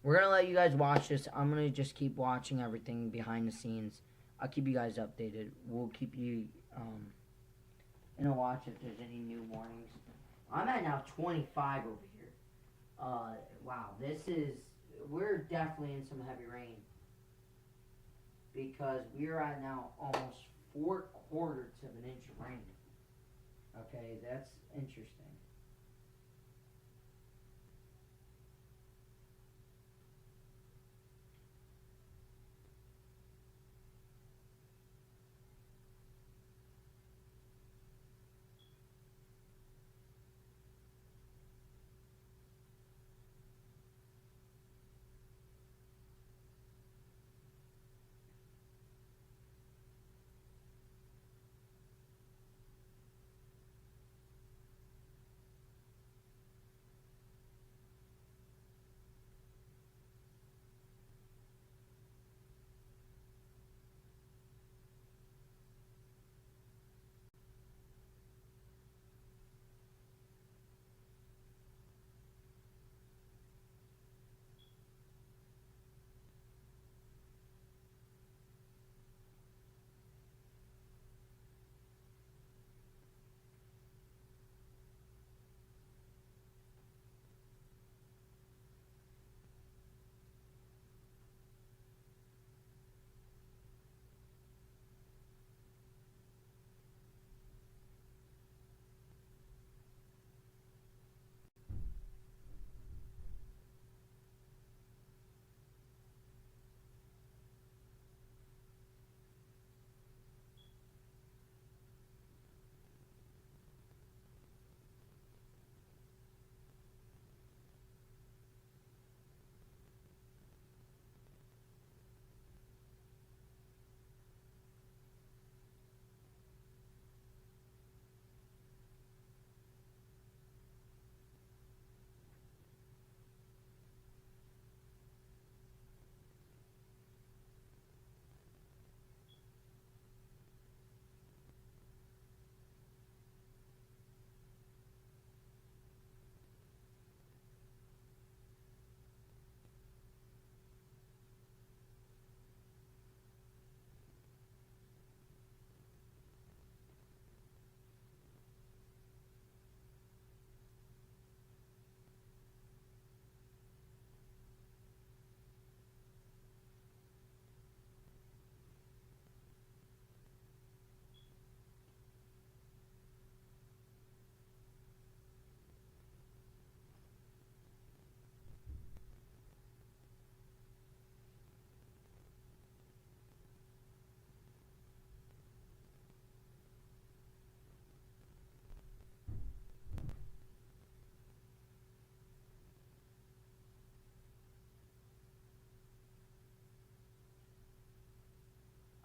we're going to let you guys watch this. I'm going to just keep watching everything behind the scenes. I'll keep you guys updated. We'll keep you in a watch if there's any new warnings. I'm at now 25 over here. Wow, we're definitely in some heavy rain. Because we're at now almost 4/4 of an inch of rain. Okay, that's interesting.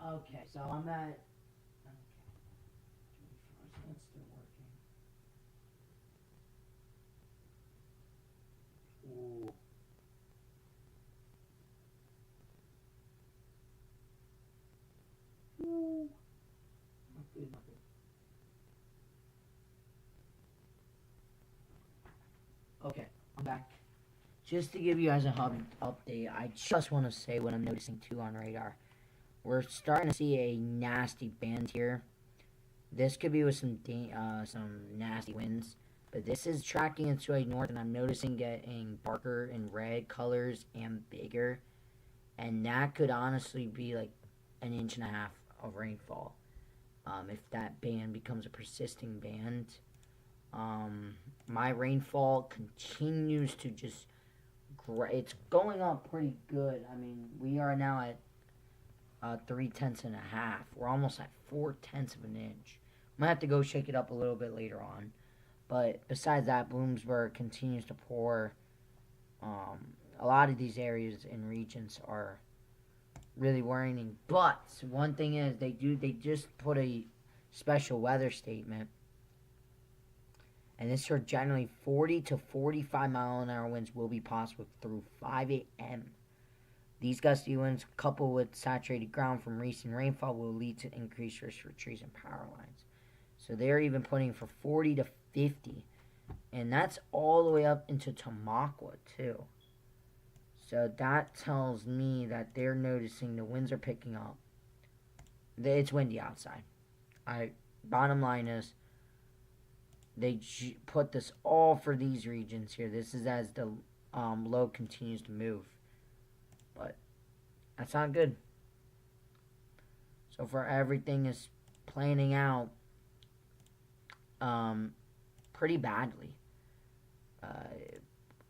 Okay, so I'm at. Okay, 21st, that's still working. Ooh. Ooh. Not good, not good. Okay, I'm back. Just to give you guys a update, I just want to say what I'm noticing too on radar. We're starting to see a nasty band here. This could be with some nasty winds, but this is tracking its way north, and I'm noticing getting darker and red colors and bigger, and that could honestly be like an inch and a half of rainfall. If that band becomes a persisting band, my rainfall continues to just it's going up pretty good. I mean, we are now at 3/10 and a half. We're almost at 4/10 of an inch. I'm gonna have to go shake it up a little bit later on. But besides that, Bloomsburg continues to pour. A lot of these areas and regions are really worrying. But one thing is, they just put a special weather statement, and this for generally 40 to 45-mile-an-hour winds will be possible through 5 a.m. These gusty winds, coupled with saturated ground from recent rainfall, will lead to increased risk for trees and power lines. So they're even putting for 40 to 50. And that's all the way up into Tamaqua, too. So that tells me that they're noticing the winds are picking up. It's windy outside. Bottom line is, they put this all for these regions here. This is as the low continues to move. But that's not good. So far, everything is planning out pretty badly.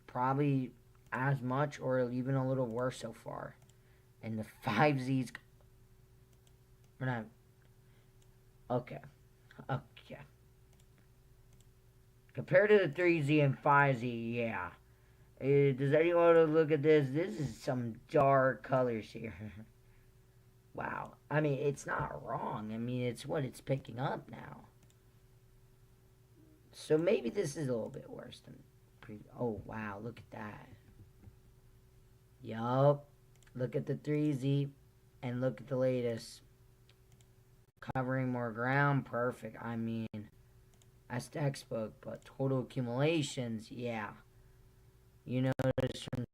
Probably as much or even a little worse so far. And the 5Zs... We're not... Okay. Okay. Compared to the 3Z and 5Z, yeah. Does anyone want to look at this? This is some dark colors here. Wow. I mean, it's not wrong. I mean, it's what it's picking up now. So maybe this is a little bit worse than oh, wow. Look at that. Yup. Look at the 3Z and look at the latest. Covering more ground. Perfect. I mean, that's textbook. But total accumulations, yeah. You notice from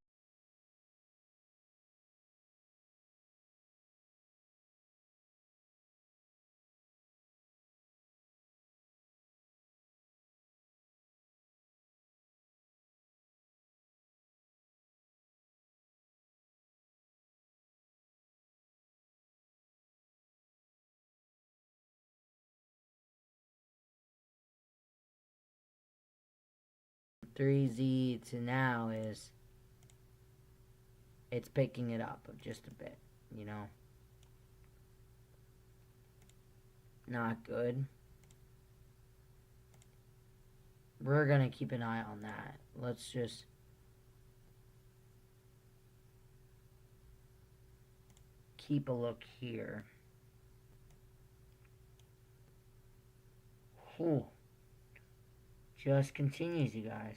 3Z to now is it's picking it up just a bit, you know. Not good. We're gonna keep an eye on that. Let's just keep a look here. Whew. Just continues, you guys.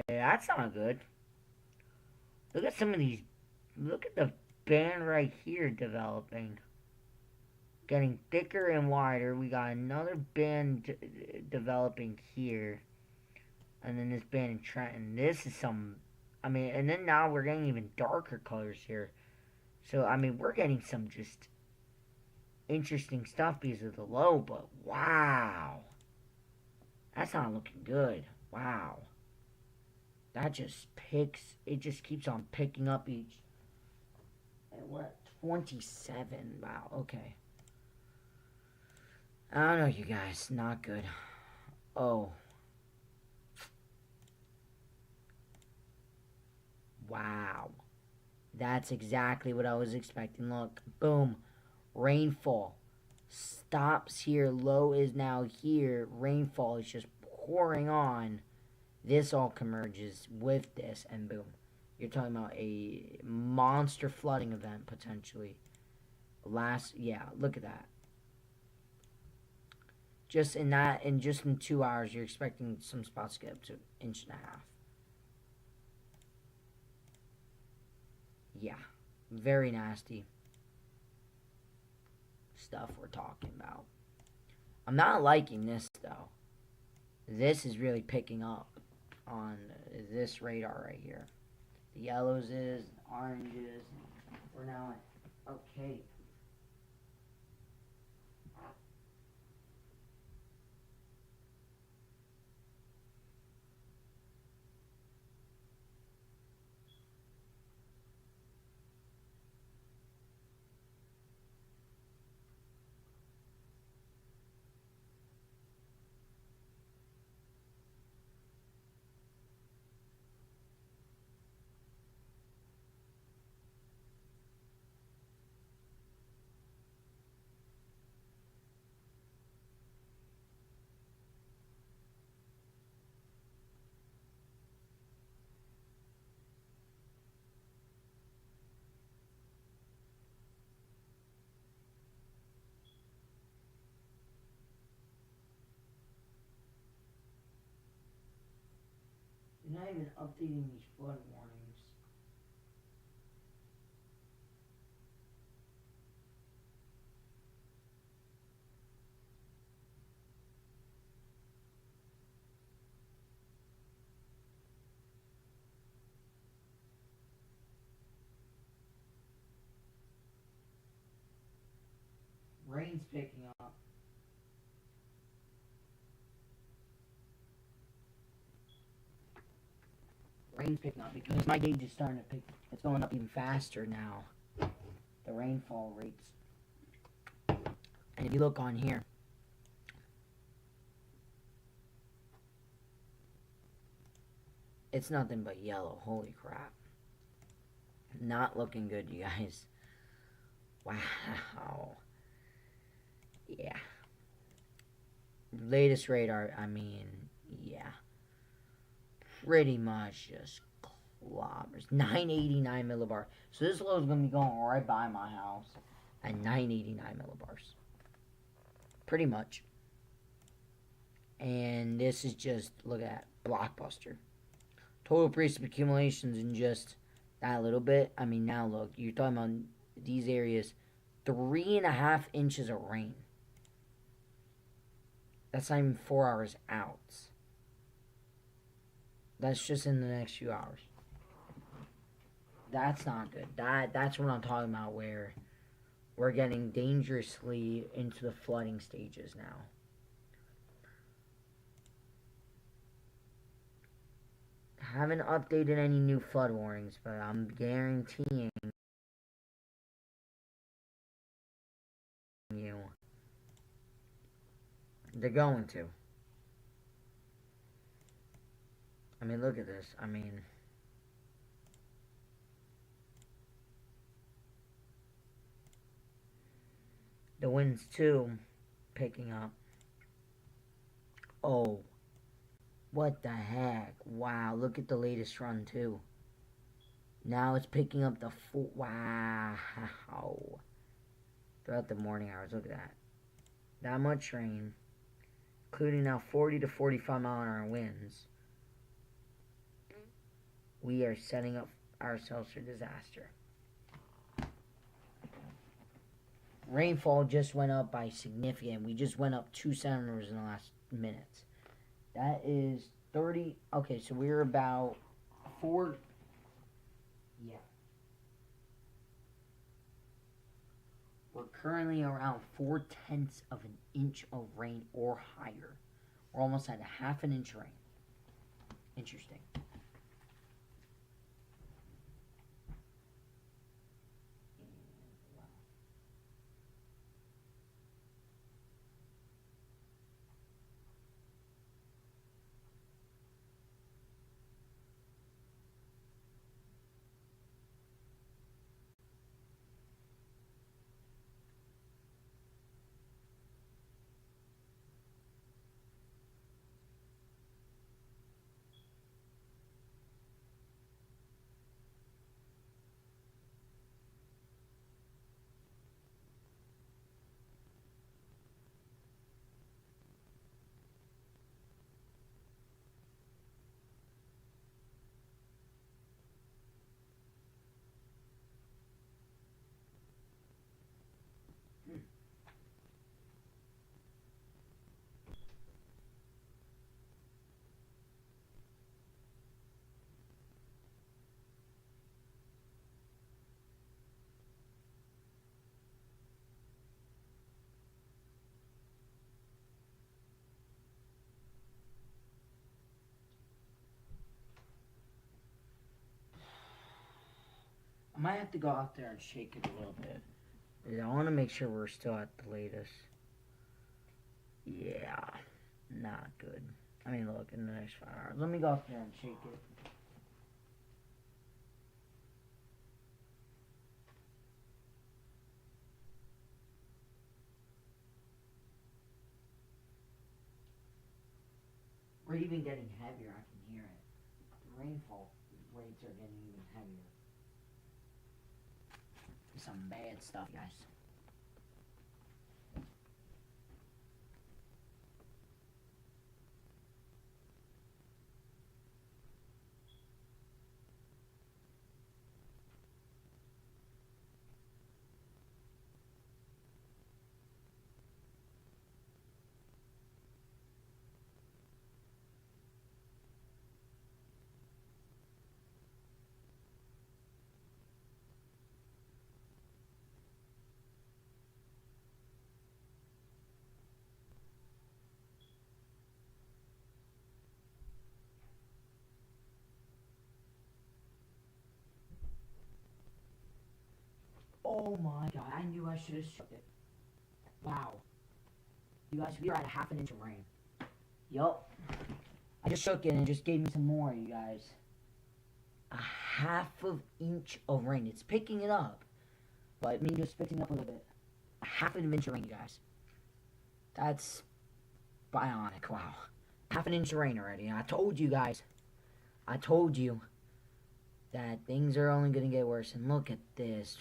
That's not good. Look at some of these. Look at the band right here developing. Getting thicker and wider. We got another band developing here. And then this band in Trenton. This is some... I mean, and then now we're getting even darker colors here. So, I mean, we're getting some just interesting stuff because of the low. But, wow. That's not looking good. Wow. That just picks... It just keeps on picking up each... And we're at 27. Wow, okay. I don't know, you guys. Not good. Oh. Wow. That's exactly what I was expecting. Look. Boom. Rainfall. Stops here. Low is now here. Rainfall is just pouring on. This all converges with this. And boom. You're talking about a monster flooding event, potentially. Yeah, look at that. Just in that, in just in 2 hours, you're expecting some spots to get up to 1.5 inches. Yeah, very nasty stuff we're talking about. I'm not liking this, though. This is really picking up on this radar right here. The yellows is, the oranges. We're now at, okay. You're not even updating these flood warnings. Rain's picking up. Rain's picking up because my gauge is starting to pick. It's going up even faster now. The rainfall rates. And if you look on here, it's nothing but yellow. Holy crap. Not looking good, you guys. Wow. Yeah. Latest radar, I mean, yeah. Pretty much just clobbers. 989 millibars. So this load is going to be going right by my house at 989 millibars. Pretty much. And this is just, look at that, blockbuster. Total precip accumulations in just that little bit. I mean, now look, you're talking about these areas, 3.5 inches of rain. That's not even 4 hours out. That's just in the next few hours. That's not good. That's what I'm talking about, where we're getting dangerously into the flooding stages now. Haven't updated any new flood warnings, but I'm guaranteeing you they're going to. I mean, look at this. I mean, the winds too picking up. Oh, what the heck? Wow, look at the latest run too. Now it's picking up the full. Wow. Throughout the morning hours, look at that. That much rain, including now 40 to 45 mile an hour winds. We are setting up ourselves for disaster. Rainfall just went up by significant. We just went up 2 centimeters in the last minutes. That is 30. Okay, so we're about 4. Yeah. We're currently around 4/10 of an inch of rain or higher. We're almost at a half an inch rain. Interesting. I might have to go out there and shake it a little bit. I want to make sure we're still at the latest. Yeah, not good. I mean, look, in the next 5 hours. Let me go out there and shake it. We're even getting heavier. I can hear it. The rainfall rates are getting even heavier. Some bad stuff, guys. Oh my god, I knew I should have shook it. Wow. You guys, we are at a half an inch of rain. Yup. I just shook it and it just gave me some more, you guys. A half of inch of rain. It's picking it up. But me just picking up a little bit. A half an inch of rain, you guys. That's bionic. Wow. Half an inch of rain already. And I told you guys. I told you that things are only going to get worse. And look at this.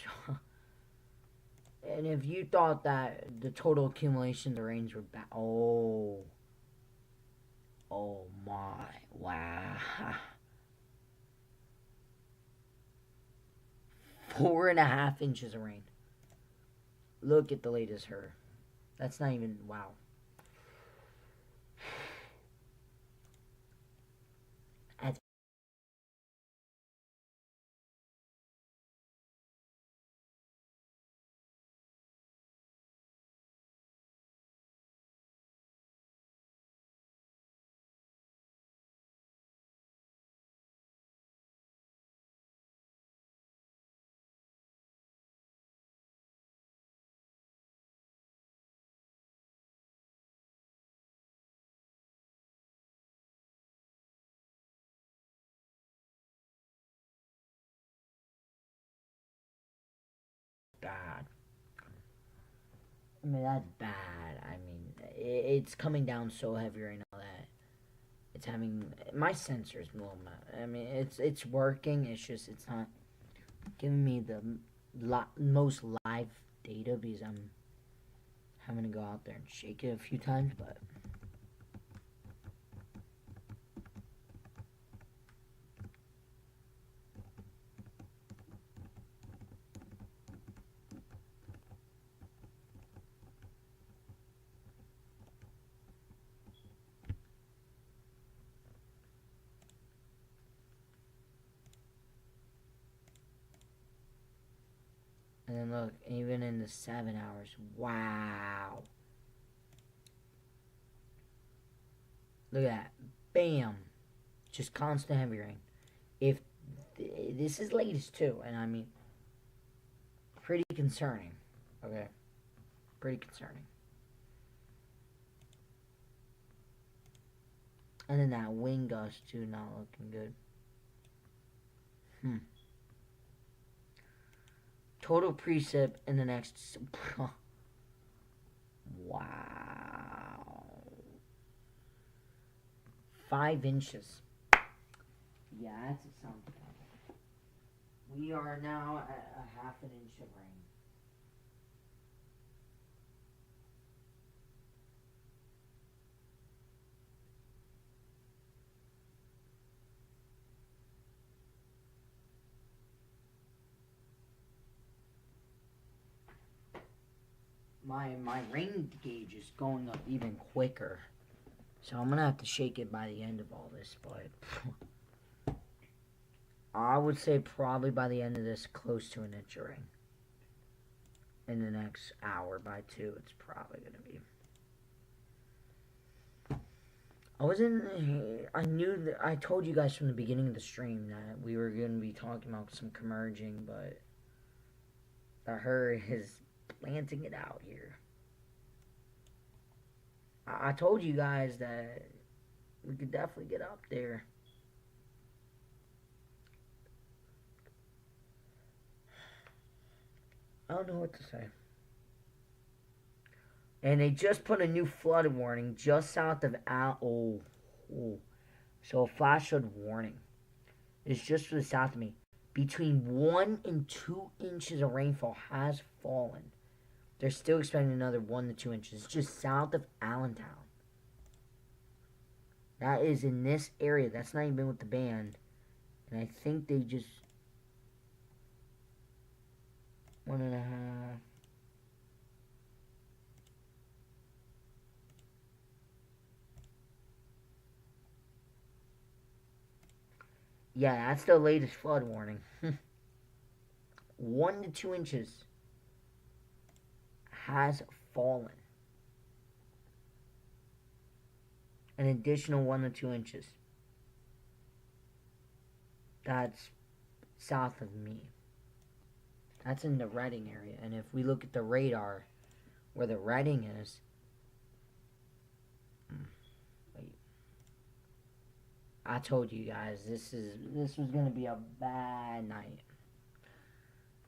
And if you thought that the total accumulation of the rains were bad. Oh. Oh my. Wow. 4.5 inches of rain. Look at the latest her. That's not even, wow. That's bad. I mean, that's bad. I mean, it's coming down so heavy right now that it's having my sensors blown out. I mean, it's working. It's just it's not giving me the most live data because I'm having to go out there and shake it a few times, but. And then look, even in the 7 hours, wow. Look at that. Bam. Just constant heavy rain. If this is latest too, and I mean, pretty concerning. Okay. Pretty concerning. And then that wind gust too, not looking good. Total precip in the next. Wow. 5 inches. Yeah, that's something. We are now at a half an inch of rain. My rain gauge is going up even quicker. So I'm gonna have to shake it by the end of all this, but I would say probably by the end of this, close to an inch of rain. In the next hour by 2, it's probably gonna be. I knew that, I told you guys from the beginning of the stream that we were gonna be talking about some converging, but the herd is planting it out here. I told you guys that we could definitely get up there. I don't know what to say. And they just put a new flood warning just south of oh. So a flash flood warning. It's just to the south of me. Between 1 and 2 inches of rainfall has fallen. They're still expecting another 1 to 2 inches. Just south of Allentown. That is in this area. That's not even with the band. And I think they just... 1.5... Yeah, that's the latest flood warning. 1 to 2 inches has fallen. An additional 1 to 2 inches. That's south of me. That's in the redding area. And if we look at the radar, where the redding is... Wait. I told you guys, this was going to be a bad night.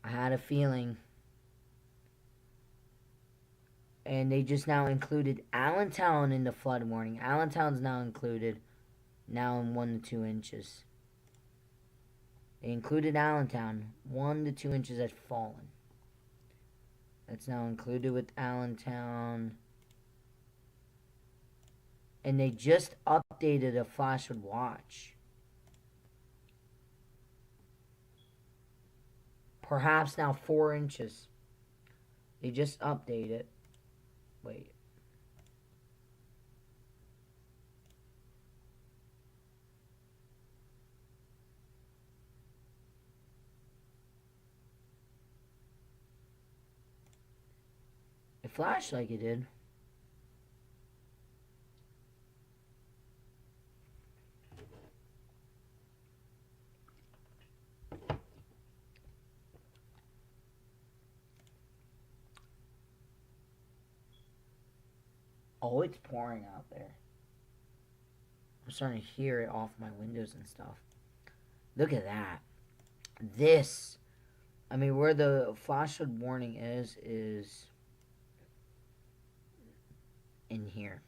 I had a feeling. And they just now included Allentown in the flood warning. Allentown's now included, now in 1 to 2 inches. They included Allentown. 1 to 2 inches has fallen. That's now included with Allentown. And they just updated a flash flood watch. Perhaps now 4 inches. They just updated it. Wait. It flashed like it did. Oh, it's pouring out there. I'm starting to hear it off my windows and stuff. Look at that. This, I mean, where the flash flood warning is in here.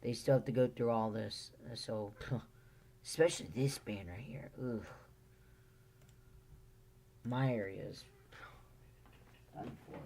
They still have to go through all this. So, especially this band right here. Ugh. My area is done for.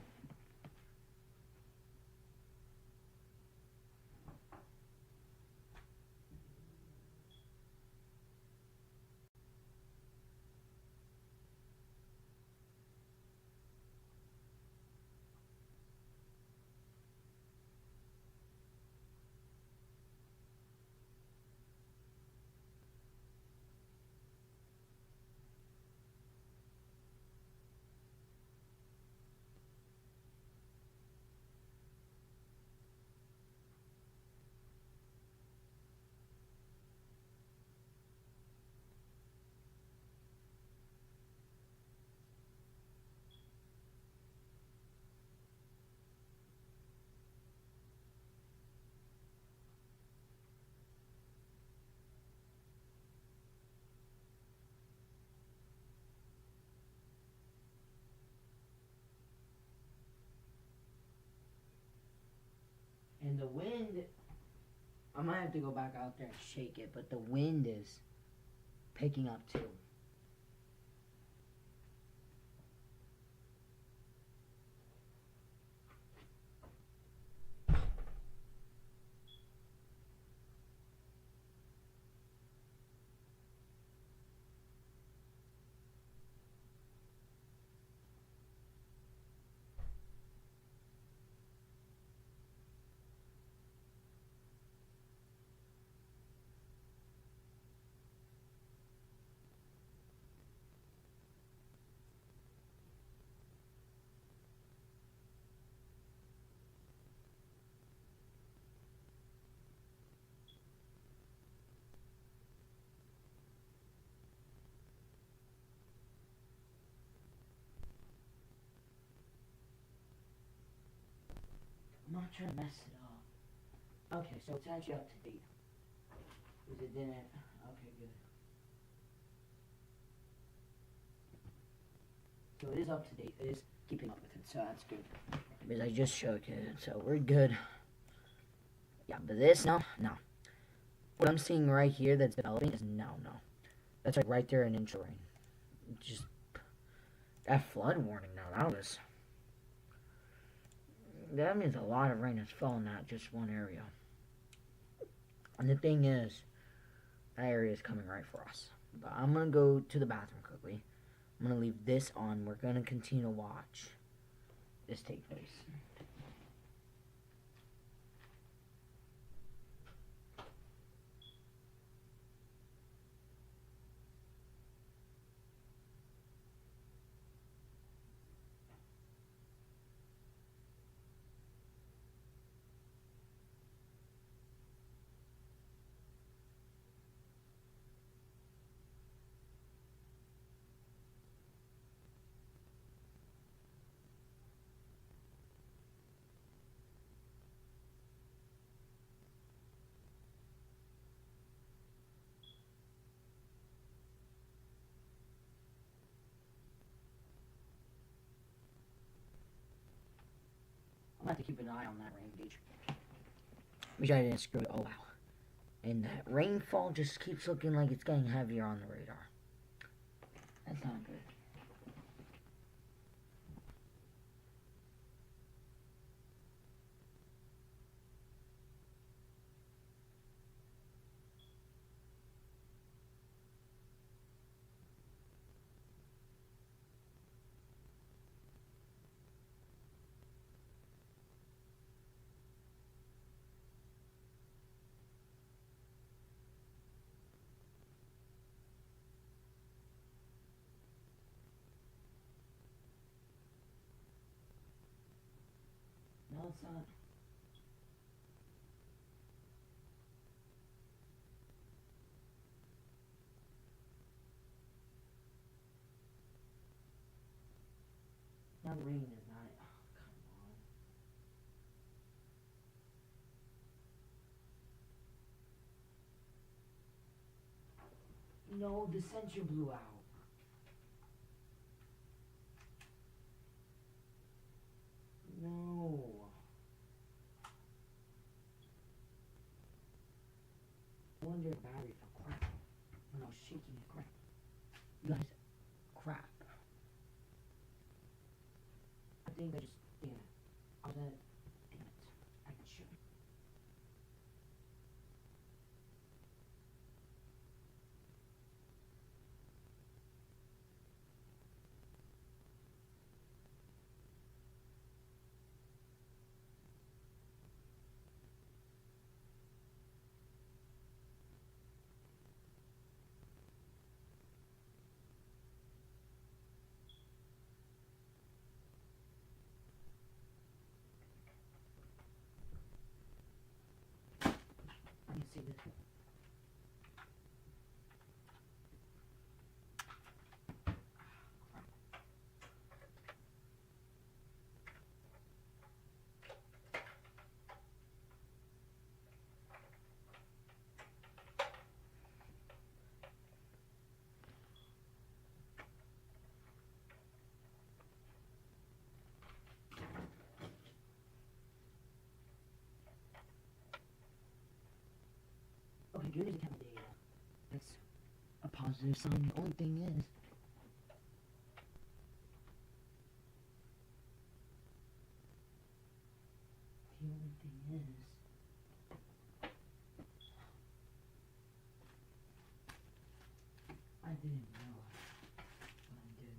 And the wind, I might have to go back out there and shake it, but the wind is picking up too. I'm not trying to mess it up. Okay, so it's actually up to date. Because it didn't. Okay, good. So it is up to date. It is keeping up with it, so that's good. Because I just showed it, so we're good. Yeah, but this, no. What I'm seeing right here that's developing is no. That's like right there in inch rain. Just that flood warning now. That means a lot of rain has fallen, not just one area. And the thing is, that area is coming right for us. But I'm gonna go to the bathroom quickly. I'm gonna leave this on. We're gonna continue to watch this take place. have to keep an eye on that rain gauge. Wish I didn't screw it. Oh, wow. And that rainfall just keeps looking like it's getting heavier on the radar. That's not good. No, it's not. Now the rain is not. Oh, come on. No, the sensor blew out. No. I wonder if battery fell crap. When I was shaking it crap. You guys, crap. I think I just, damn it. I was at, damn it. I can show you. I can see this. Okay, good account data. That's a positive sign. The only thing is, I didn't know what I did.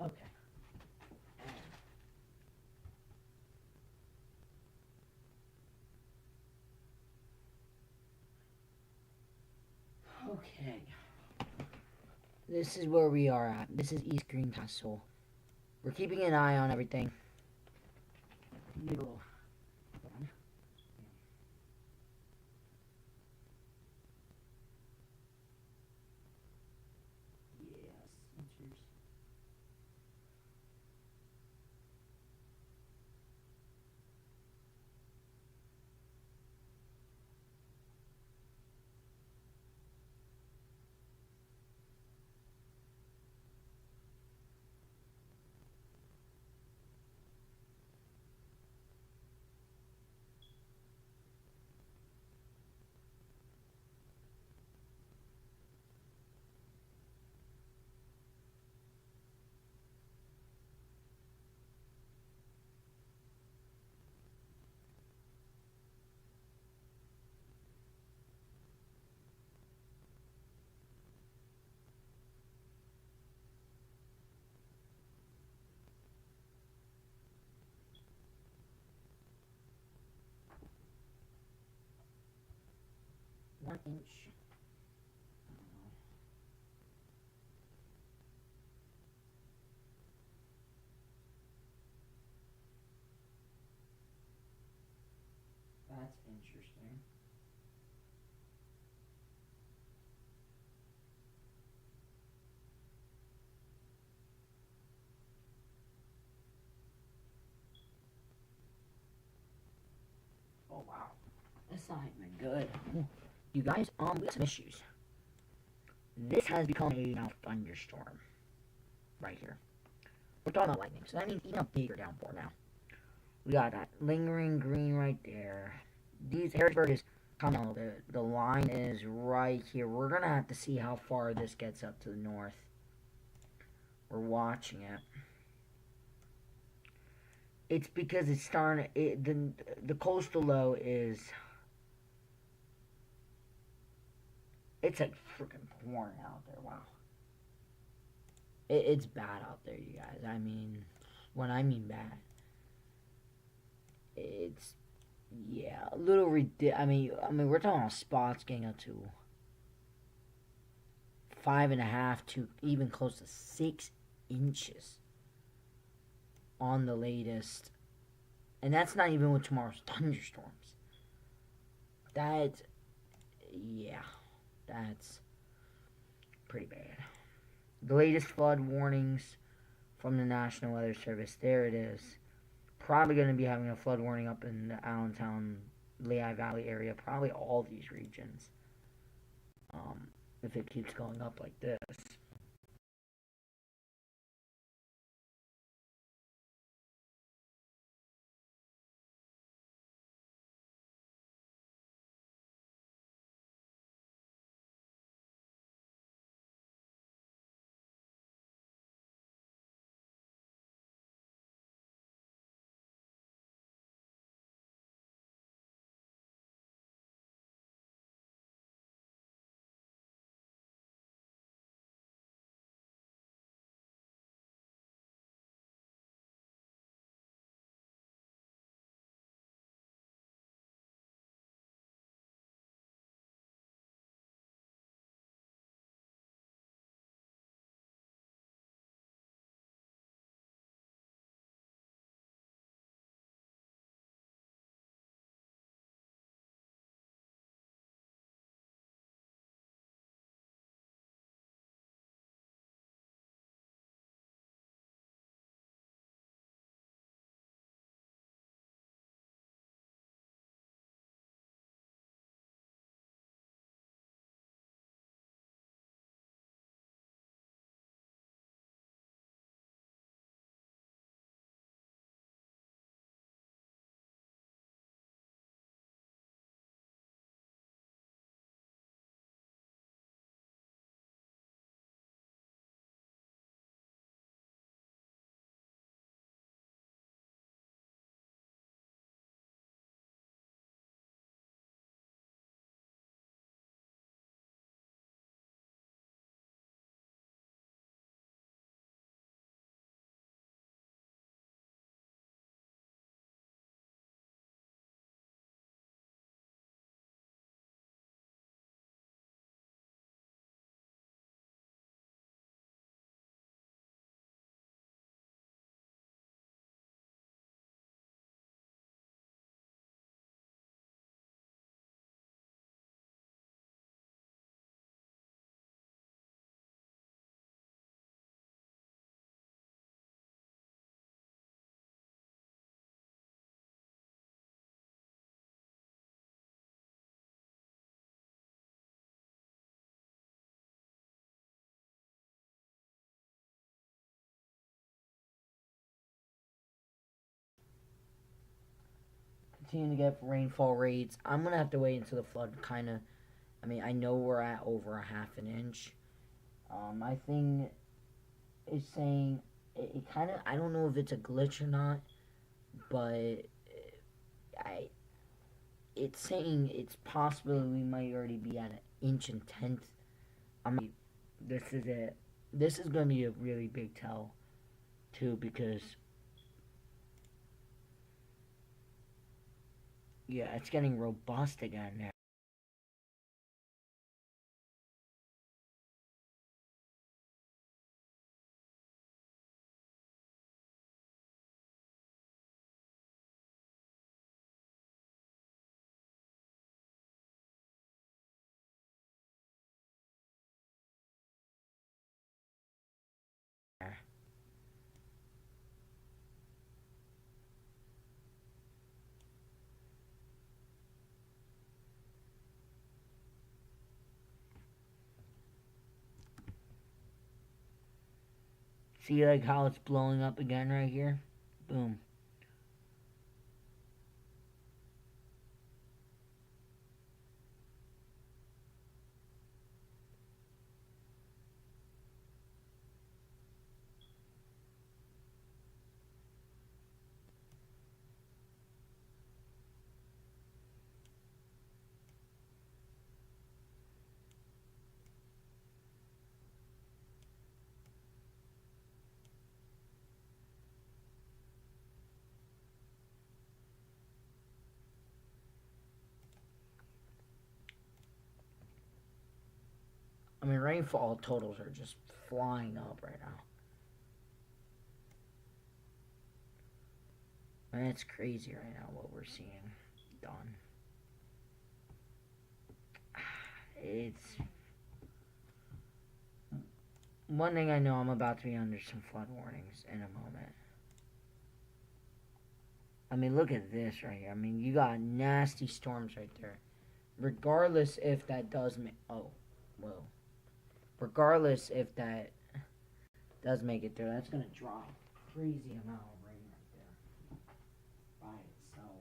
Okay. Okay. This is where we are at. This is East Greencastle. We're keeping an eye on everything. Little. Yes, One inch. That's interesting. Oh wow, that's not even good. You guys, we got some issues. This has become a now thunderstorm right here. We're talking about lightning, so that means even a bigger downpour now. We got that lingering green right there. Harrisburg is coming a little bit. The line is right here. We're gonna have to see how far this gets up to the north. We're watching it. It's because it's starting. The coastal low is. It's like freaking pouring out there. Wow. It's bad out there, you guys. I mean, when I mean bad, it's yeah, a little ridiculous. I mean, we're talking about spots getting up to 5.5 to even close to 6 inches on the latest, and that's not even with tomorrow's thunderstorms. That, yeah, that's pretty bad. The latest flood warnings from the National Weather Service. There it is. Probably going to be having a flood warning up in the Allentown, Lehigh Valley area. Probably all these regions. If it keeps going up like this. continue to get rainfall rates. I'm going to have to wait until the flood kind of, I mean, I know we're at over a half an inch. My thing is saying it kind of, I don't know if it's a glitch or not, but I it's saying it's possible we might already be at an inch and tenth. I mean, this is it. This is going to be a really big tell, too, because, yeah, it's getting robust again now. See, like, how it's blowing up again right here? Boom. I mean, rainfall totals are just flying up right now. And it's crazy right now what we're seeing done. It's one thing I know, I'm about to be under some flood warnings in a moment. I mean, look at this right here. I mean, you got nasty storms right there. Regardless if that does make... Oh, whoa. Regardless if that does make it through, that's going to drop a crazy amount of rain right there by itself.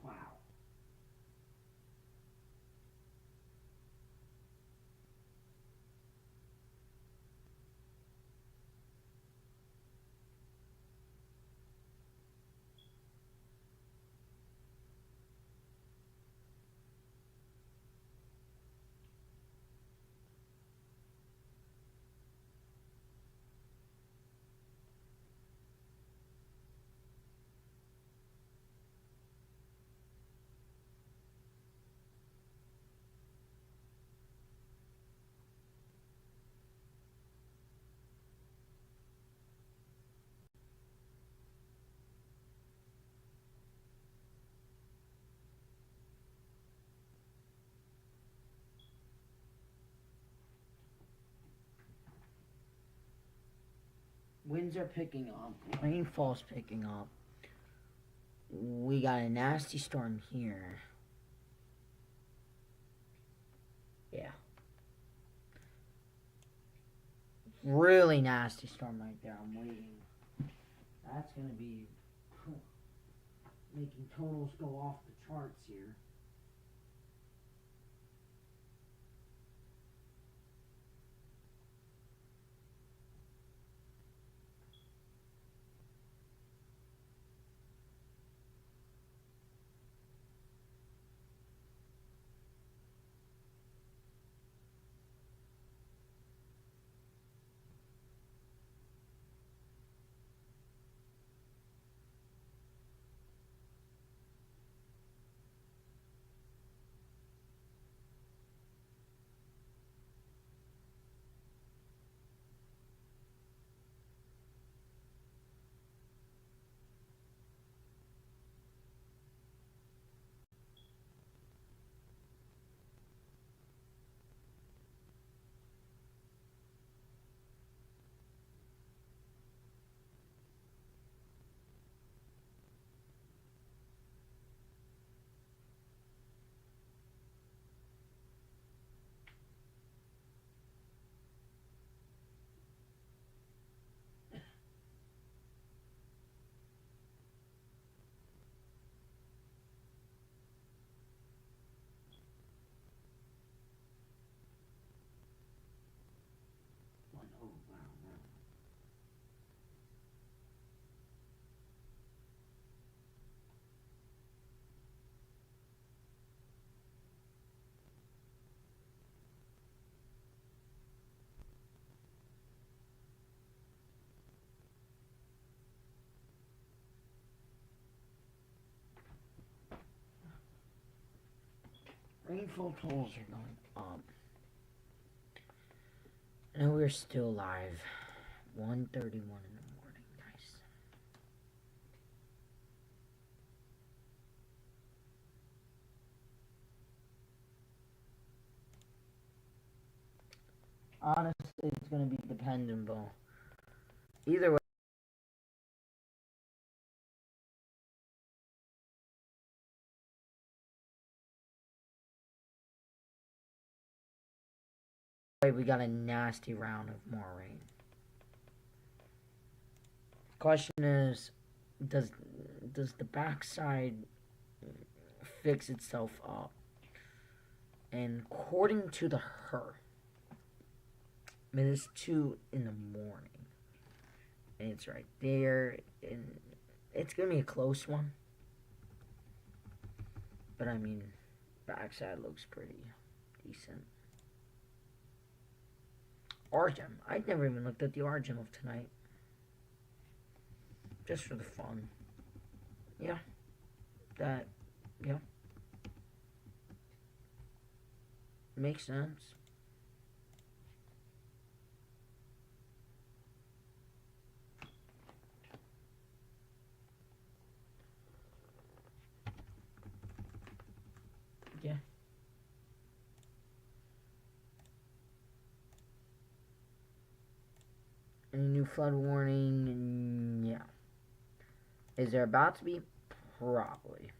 Wow. Winds are picking up. Rainfall's picking up. We got a nasty storm here. Yeah. Really nasty storm right there. I'm waiting. That's going to be making totals go off the charts here. Rainfall totals are going up. And we're still live. 1:31 in the morning. Nice. Honestly, it's going to be dependable. Either way. We got a nasty round of more rain. Question is, does the backside fix itself up? And according to the her, I mean, it's 2 in the morning, and it's right there, and it's gonna be a close one. But I mean, backside looks pretty decent. RGEM. I'd never even looked at the RGEM of tonight. Just for the fun. Yeah. Yeah. Makes sense. Yeah. Any new flood warning? Yeah. Is there about to be? Probably.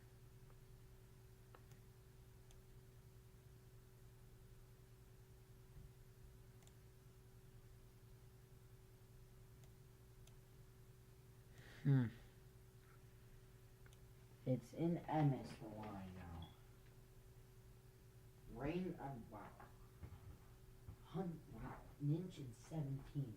It's in MS for line now. Rain, wow. Wow, an inch and 17.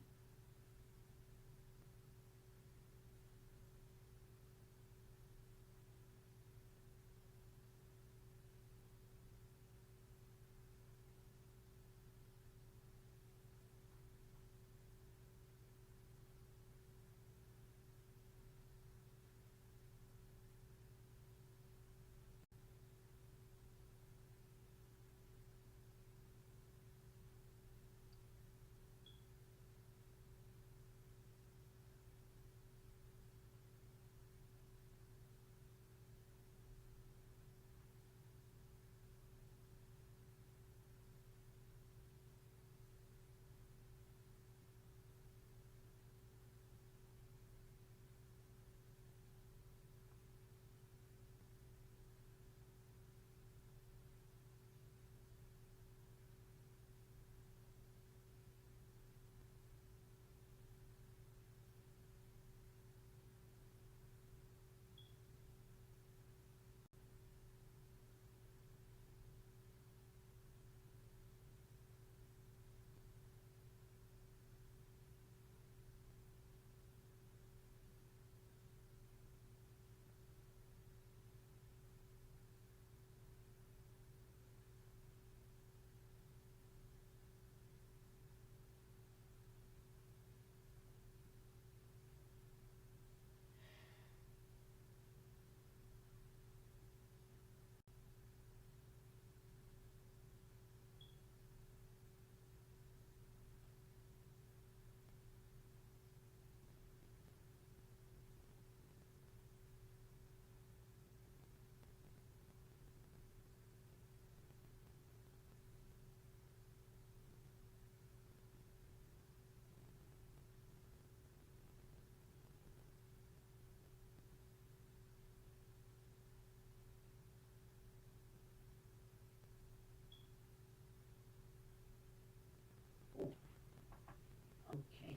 Okay.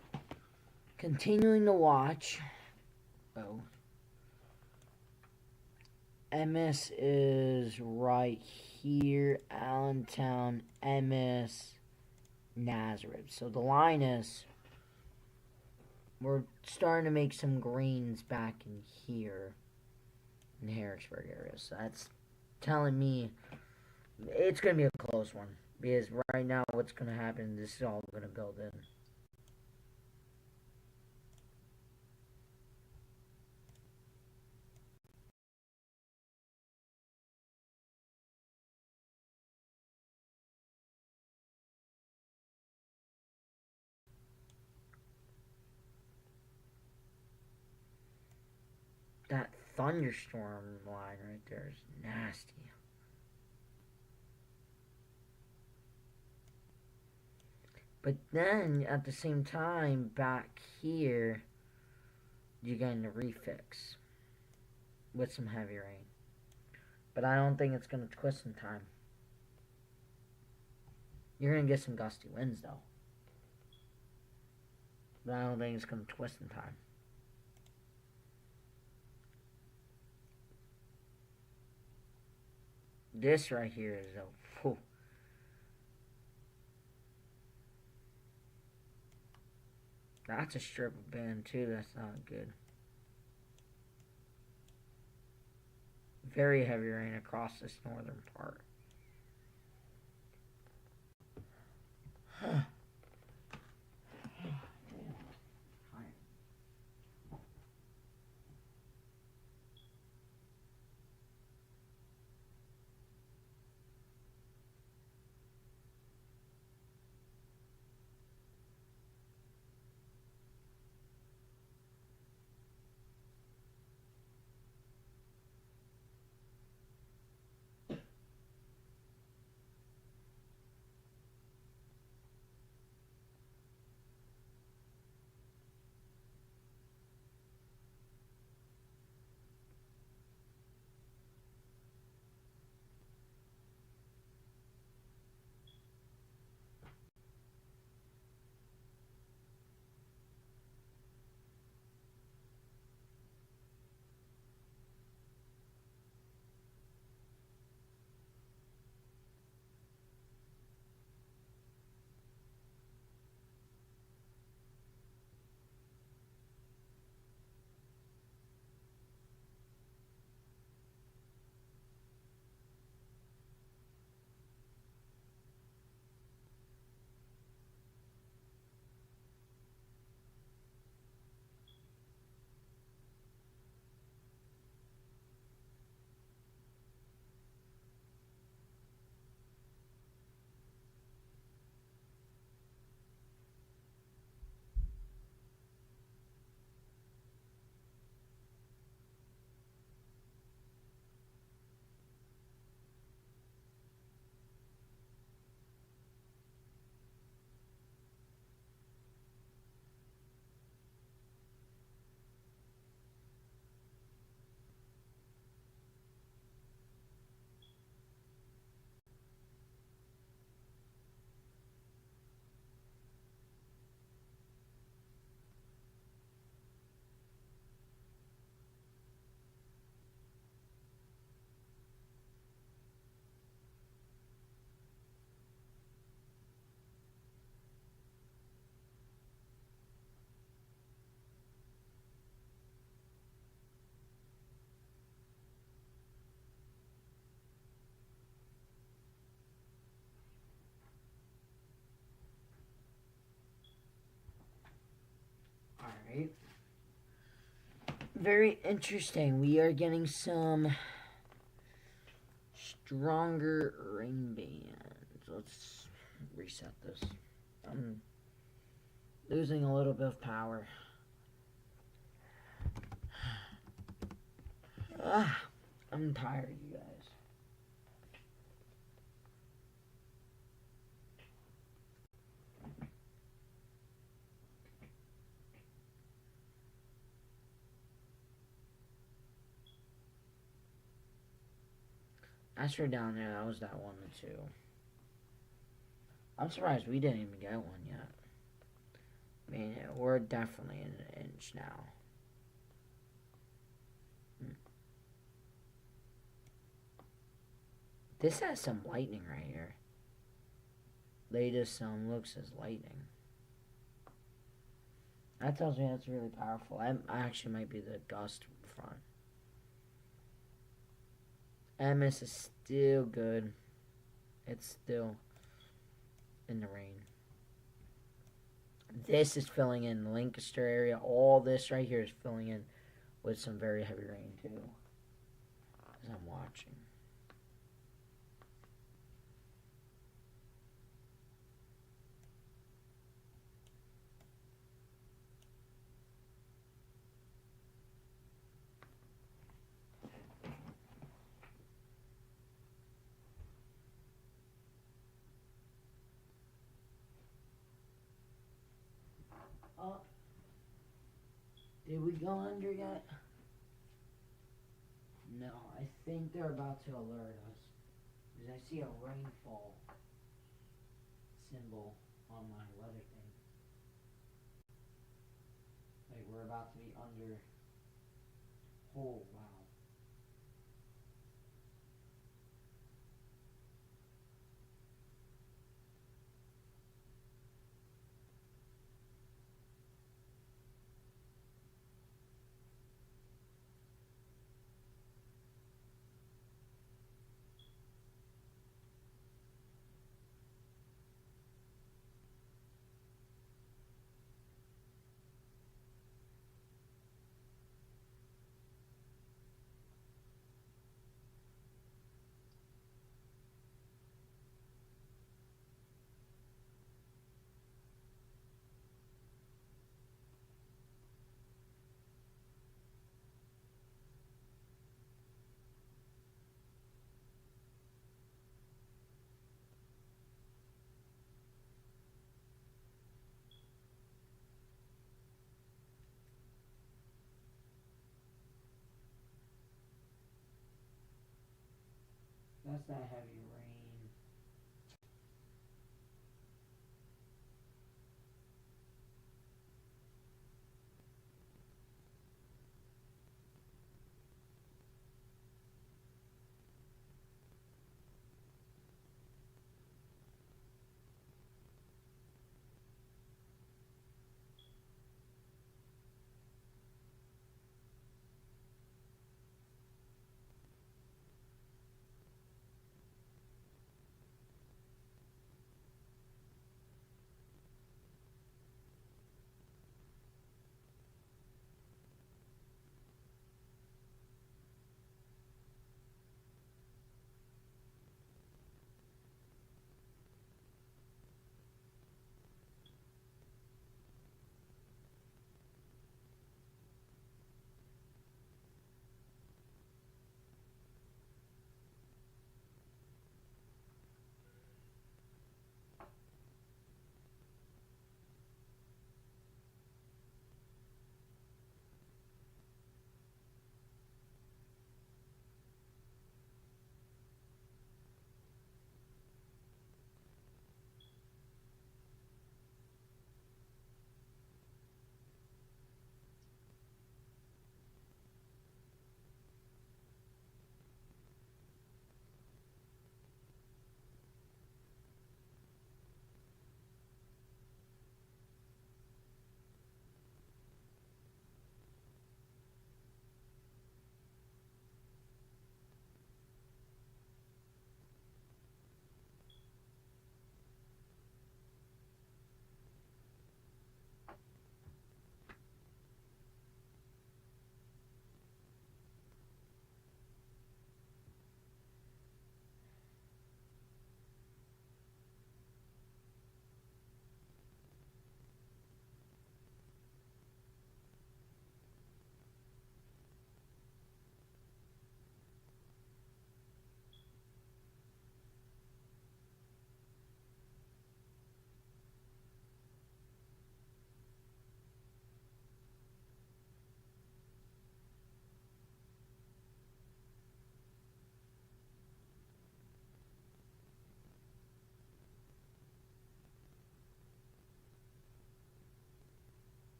Continuing to watch. Oh. MS is right here. Allentown, MS, Nazareth. So the line is, we're starting to make some greens back in here in the Harrisburg area. So that's telling me it's going to be a close one. Because right now what's going to happen, this is all going to build in. That thunderstorm line right there is nasty. But then, at the same time, back here, you're getting a refix with some heavy rain. But I don't think it's going to twist in time. You're going to get some gusty winds, though. But I don't think it's going to twist in time. This right here is a... Whew. That's a strip of band, too. That's not good. Very heavy rain across this northern part. Alright. Very interesting. We are getting some stronger rain bands. Let's reset this. I'm losing a little bit of power. I'm tired, you guys. That's right down there. That was that 1 to 2. I'm surprised we didn't even get one yet. I mean, we're definitely in an inch now. This has some lightning right here. Latest looks as lightning. That tells me that's really powerful. I actually might be the gust front. MS is still good. It's still in the rain. This is filling in the Lancaster area. All this right here is filling in with some very heavy rain too. As I'm watching. Did we go under yet? No, I think they're about to alert us. Because I see a rainfall symbol on my weather thing. Like we're about to be under. Oh, wow. That's that heavy rain.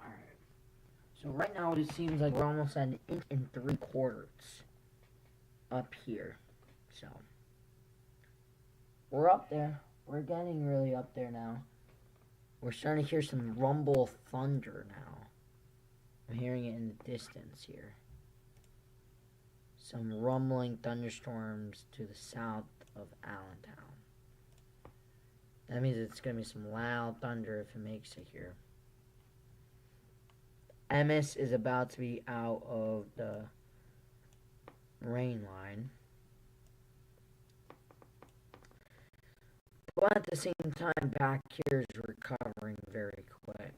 Alright. So right now it seems like we're almost at an inch and 3/4 up here. So we're up there. We're getting really up there now. We're starting to hear some rumble thunder now. I'm hearing it in the distance here. Some rumbling thunderstorms to the south of Allentown. That means it's going to be some loud thunder if it makes it here. Emmis is about to be out of the rain line. But at the same time, back here is recovering very quick.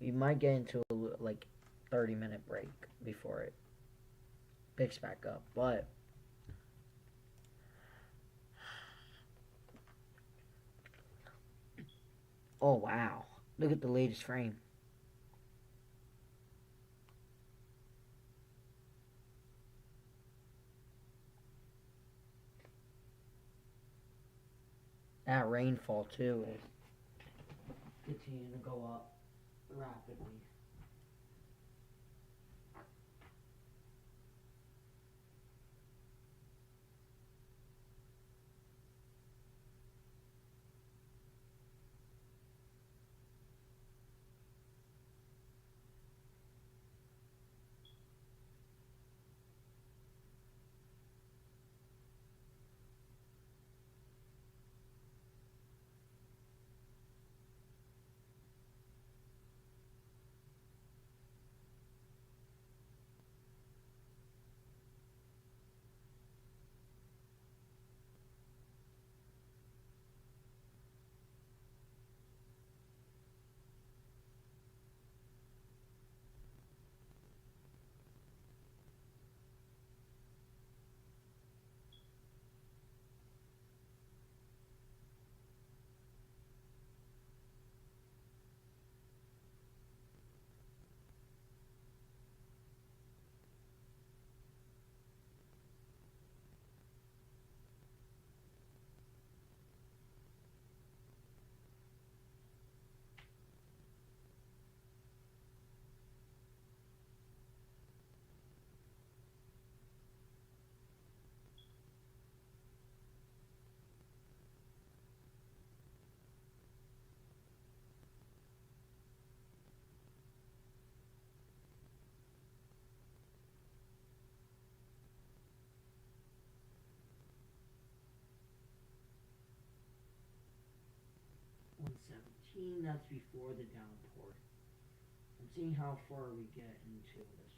We might get into a like 30-minute break before it picks back up, but oh wow, look at the latest frame. That rainfall too is continuing to go up rapidly. That's before the downpour. I'm seeing how far we get into this.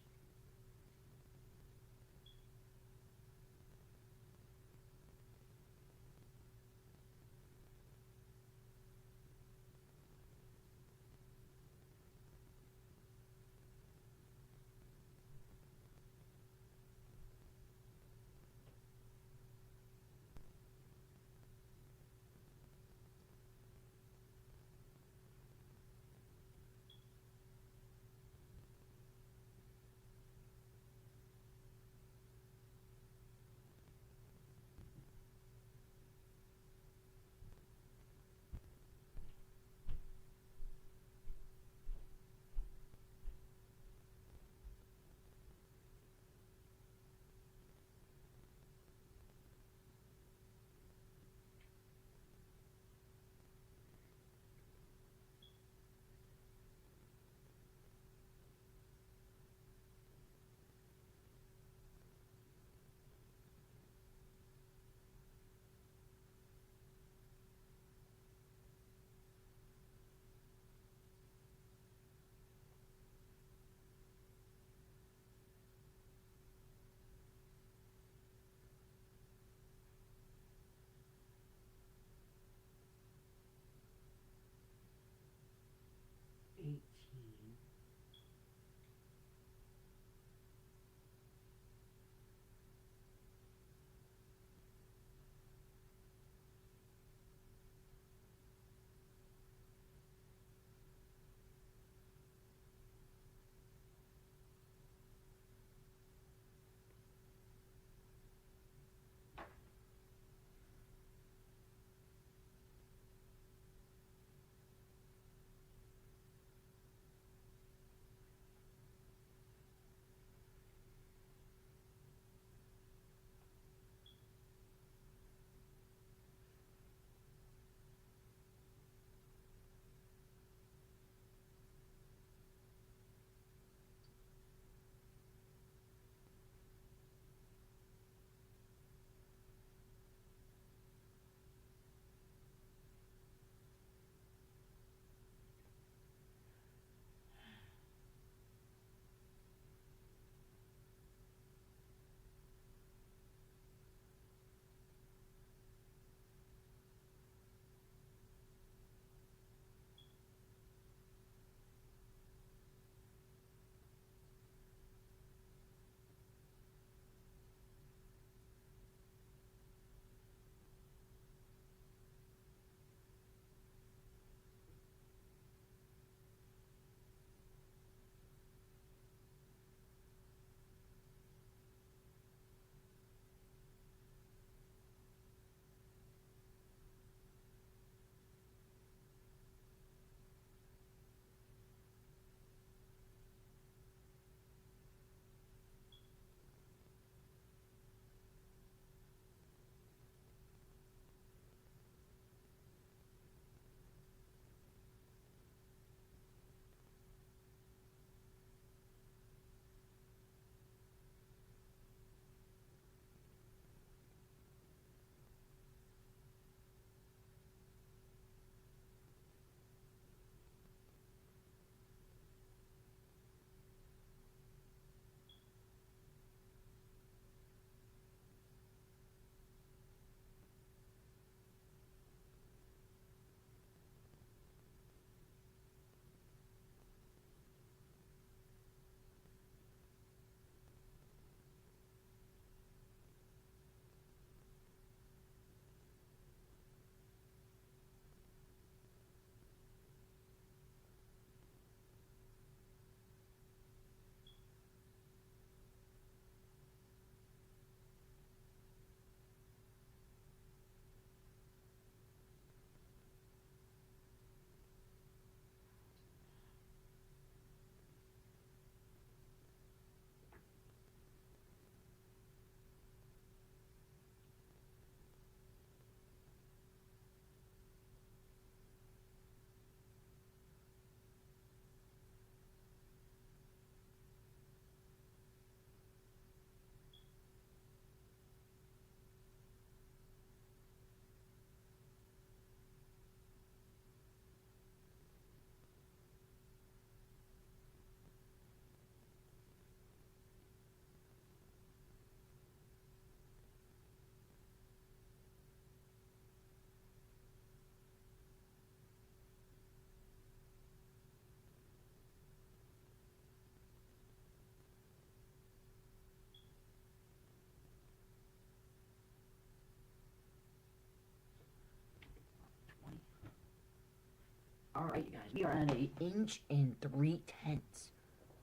Alright, you guys, we are at an inch and 3/10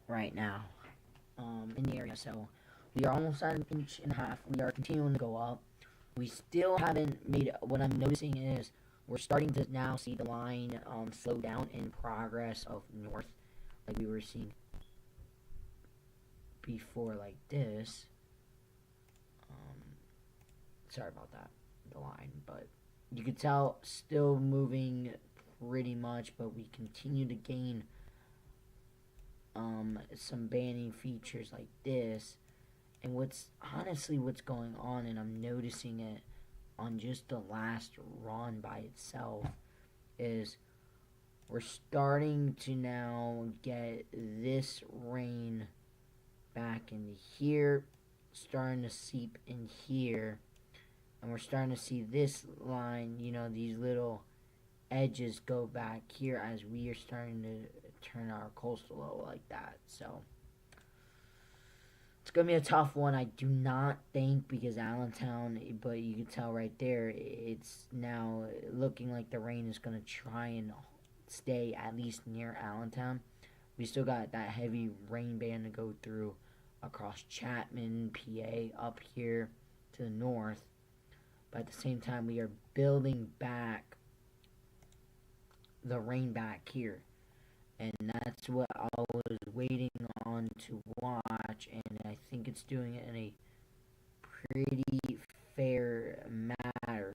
right now in the area, so we are almost at an inch and a half. We are continuing to go up. We still haven't made, what I'm noticing is we're starting to now see the line slow down in progress of north, like we were seeing before, like this. Sorry about that, the line, but you could tell still moving pretty much, but we continue to gain some banning features like this. And what's going on, and I'm noticing it on just the last run by itself, is we're starting to now get this rain back into here, starting to seep in here, and we're starting to see this line, you know, these little edges go back here as we are starting to turn our coastal low like that. So it's going to be a tough one, I do not think, because Allentown, but you can tell right there, it's now looking like the rain is going to try and stay at least near Allentown. We still got that heavy rain band to go through across Chapman, PA, up here to the north. But at the same time, we are building back the rain back here. And that's what I was waiting on to watch, and I think it's doing it in a pretty fair manner.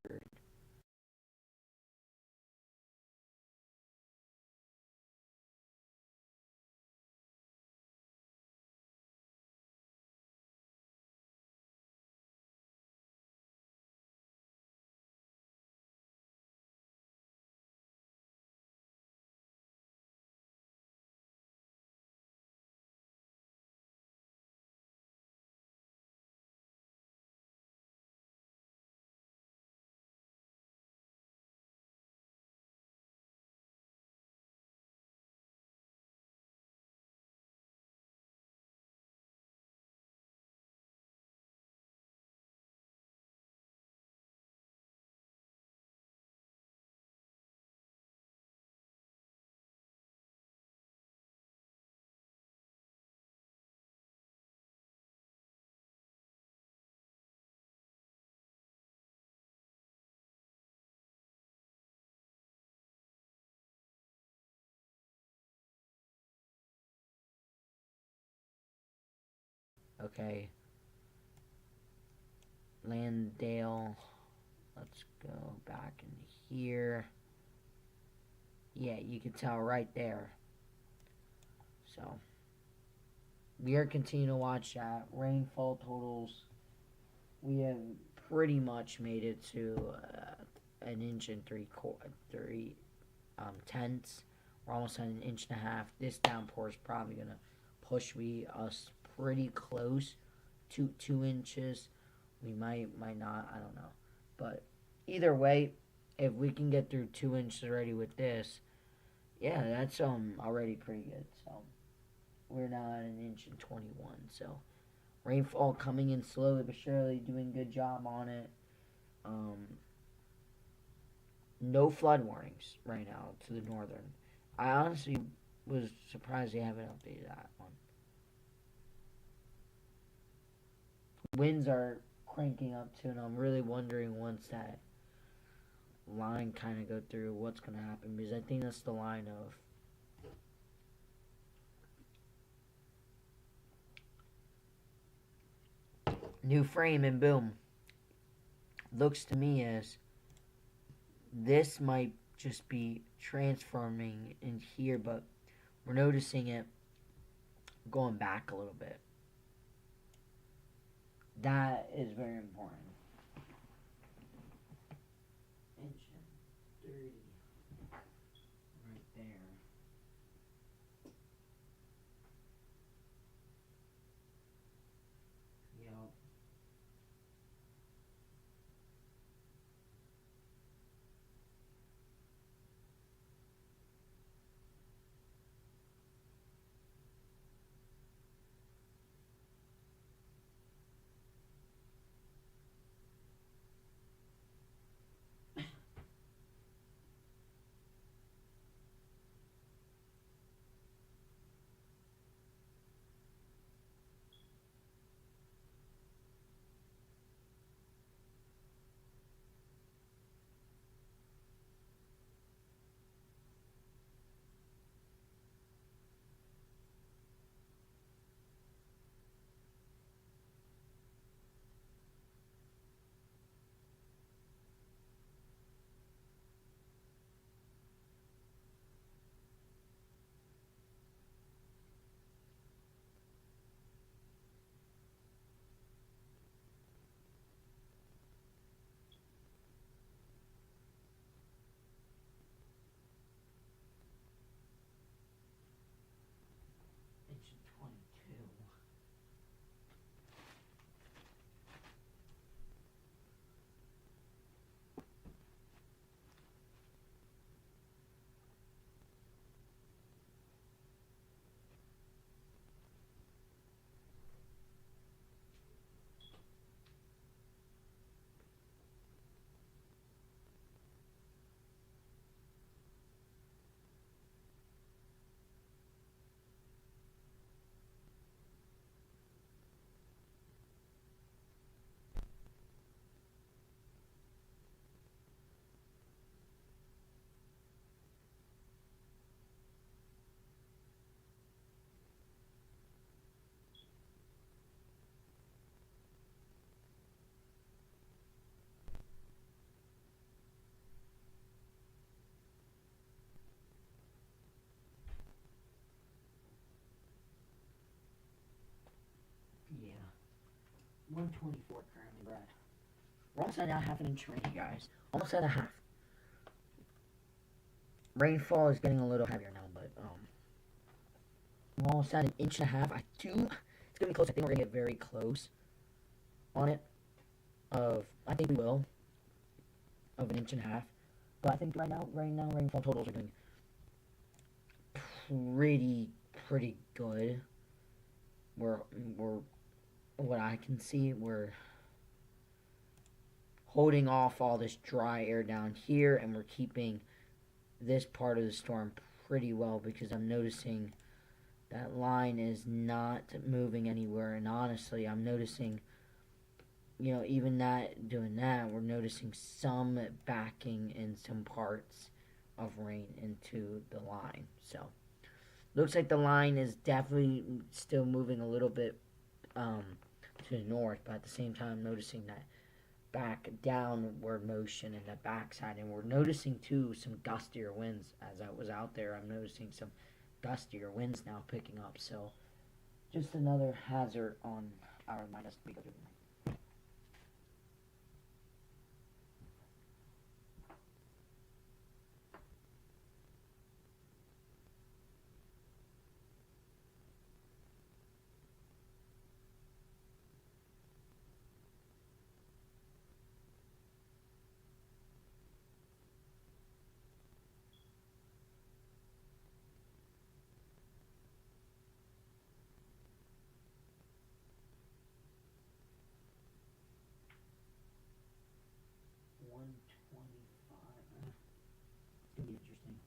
Okay. Landale. Let's go back in here. Yeah, you can tell right there. So, we are continuing to watch that. Rainfall totals, we have pretty much made it to an inch and three tenths. We're almost at an inch and a half. This downpour is probably gonna push us pretty close to 2 inches. We might not, I don't know. But either way, if we can get through 2 inches already with this, yeah, that's already pretty good. So we're now at an inch and 21. So rainfall coming in slowly but surely, doing a good job on it. No flood warnings right now to the northern. I honestly was surprised they haven't updated that one. Winds are cranking up too, and I'm really wondering once that line kind of go through what's going to happen, because I think that's the line of new frame and boom. Looks to me as this might just be transforming in here, but we're noticing it going back a little bit. That is very important. Inch and 30 right there. Yep. 124 currently, Brad. We're almost at a half an inch rain, guys. Almost at a half. Rainfall is getting a little heavier now, but we're almost at an inch and a half. It's gonna be close. I think we're gonna get very close on it. I think we will. Of an inch and a half. But I think right now rainfall totals are doing pretty good. We're what I can see, we're holding off all this dry air down here, and we're keeping this part of the storm pretty well, because I'm noticing that line is not moving anywhere. And honestly, I'm noticing, even doing that, we're noticing some backing in some parts of rain into the line. So looks like the line is definitely still moving a little bit to the north, but at the same time noticing that back downward motion in the backside. And we're noticing too some gustier winds. As I was out there, I'm noticing some gustier winds now picking up. So just another hazard on our minus week of 125. It's gonna be interesting.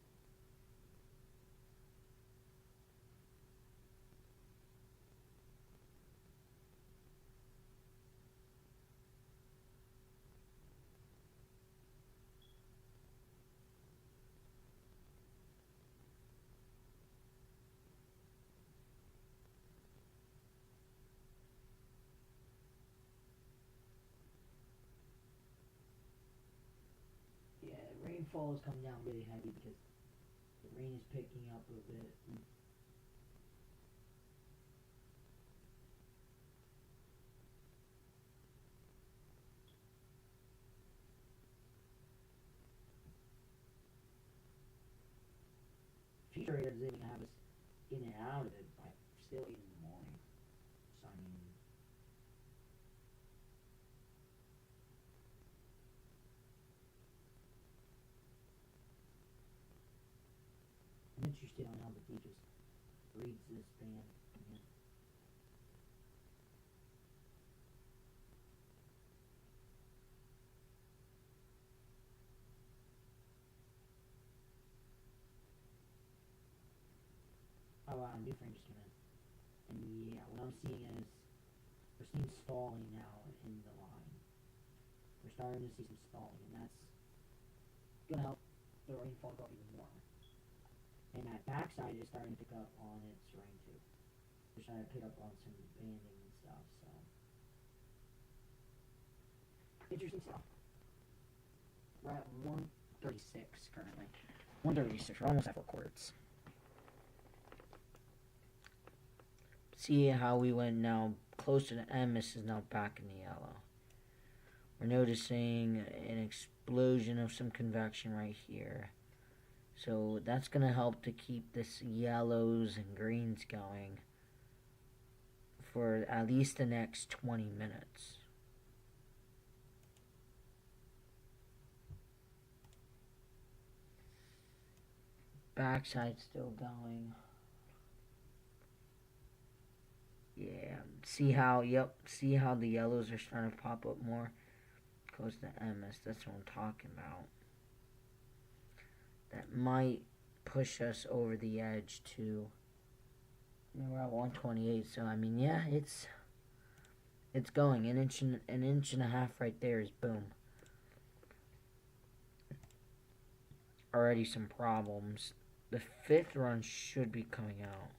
Yeah, rainfall is coming down really heavy because the rain is picking up a bit. Future radar doesn't even have us in and out of it by still in the morning. So I mean, I'm interested on how the teachers reads this band. Yeah. Oh wow, new frame just came in. And yeah, what I'm seeing is we're seeing stalling now in the line. We're starting to see some stalling, and that's gonna help the rainfall go even more. And that backside is starting to pick up on its rain too. We're starting to pick up on some banding and stuff, so interesting stuff. We're at 136 currently. 136, we're almost at 4 quarts. See how we went now close to the M. This is now back in the yellow. We're noticing an explosion of some convection right here. So that's going to help to keep this yellows and greens going for at least the next 20 minutes. Backside still going. Yeah, see how the yellows are starting to pop up more close to MS. That's what I'm talking about. That might push us over the edge to, we're at 128, so I mean, yeah, it's going. An inch and a half right there is boom. Already some problems. The fifth run should be coming out.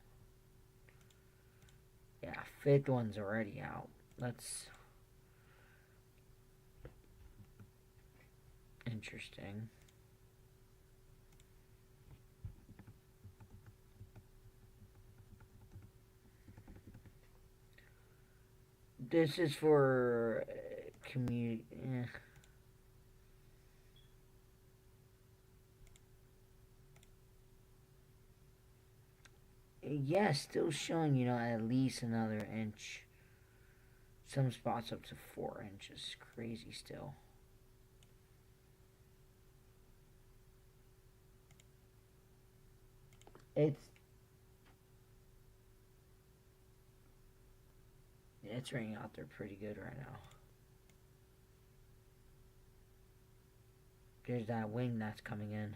Yeah, fifth one's already out. That's interesting. This is for community. Yeah, still showing, at least another inch. Some spots up to 4 inches. Crazy still. It's raining out there pretty good right now. There's that wing that's coming in.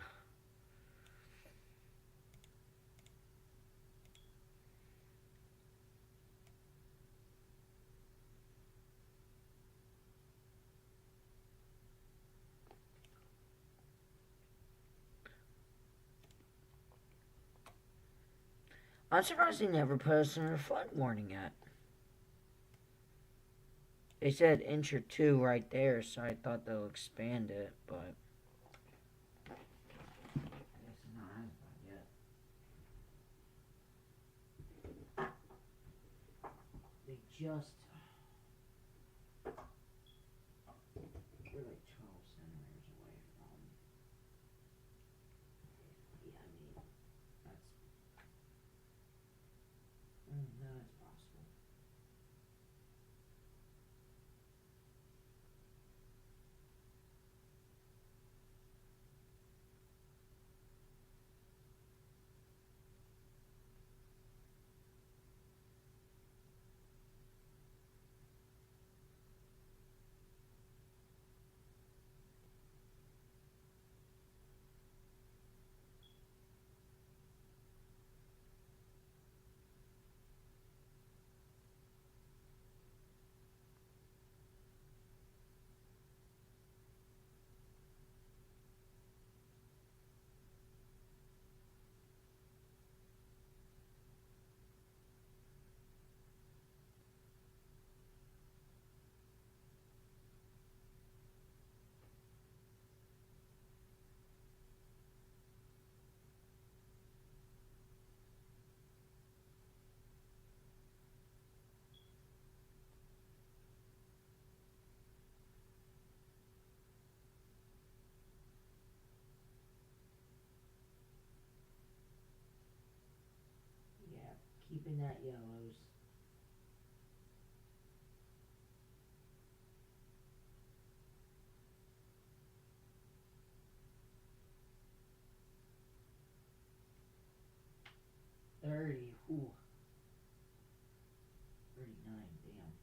I'm surprised they never put us in a flood warning yet. They said inch or two right there, so I thought they'll expand it, but I guess not yet. They just we're like 12 centimeters away from. Yeah, I mean that's no, it's possible. Yeah, keeping that yellows. Ooh, 39, damn.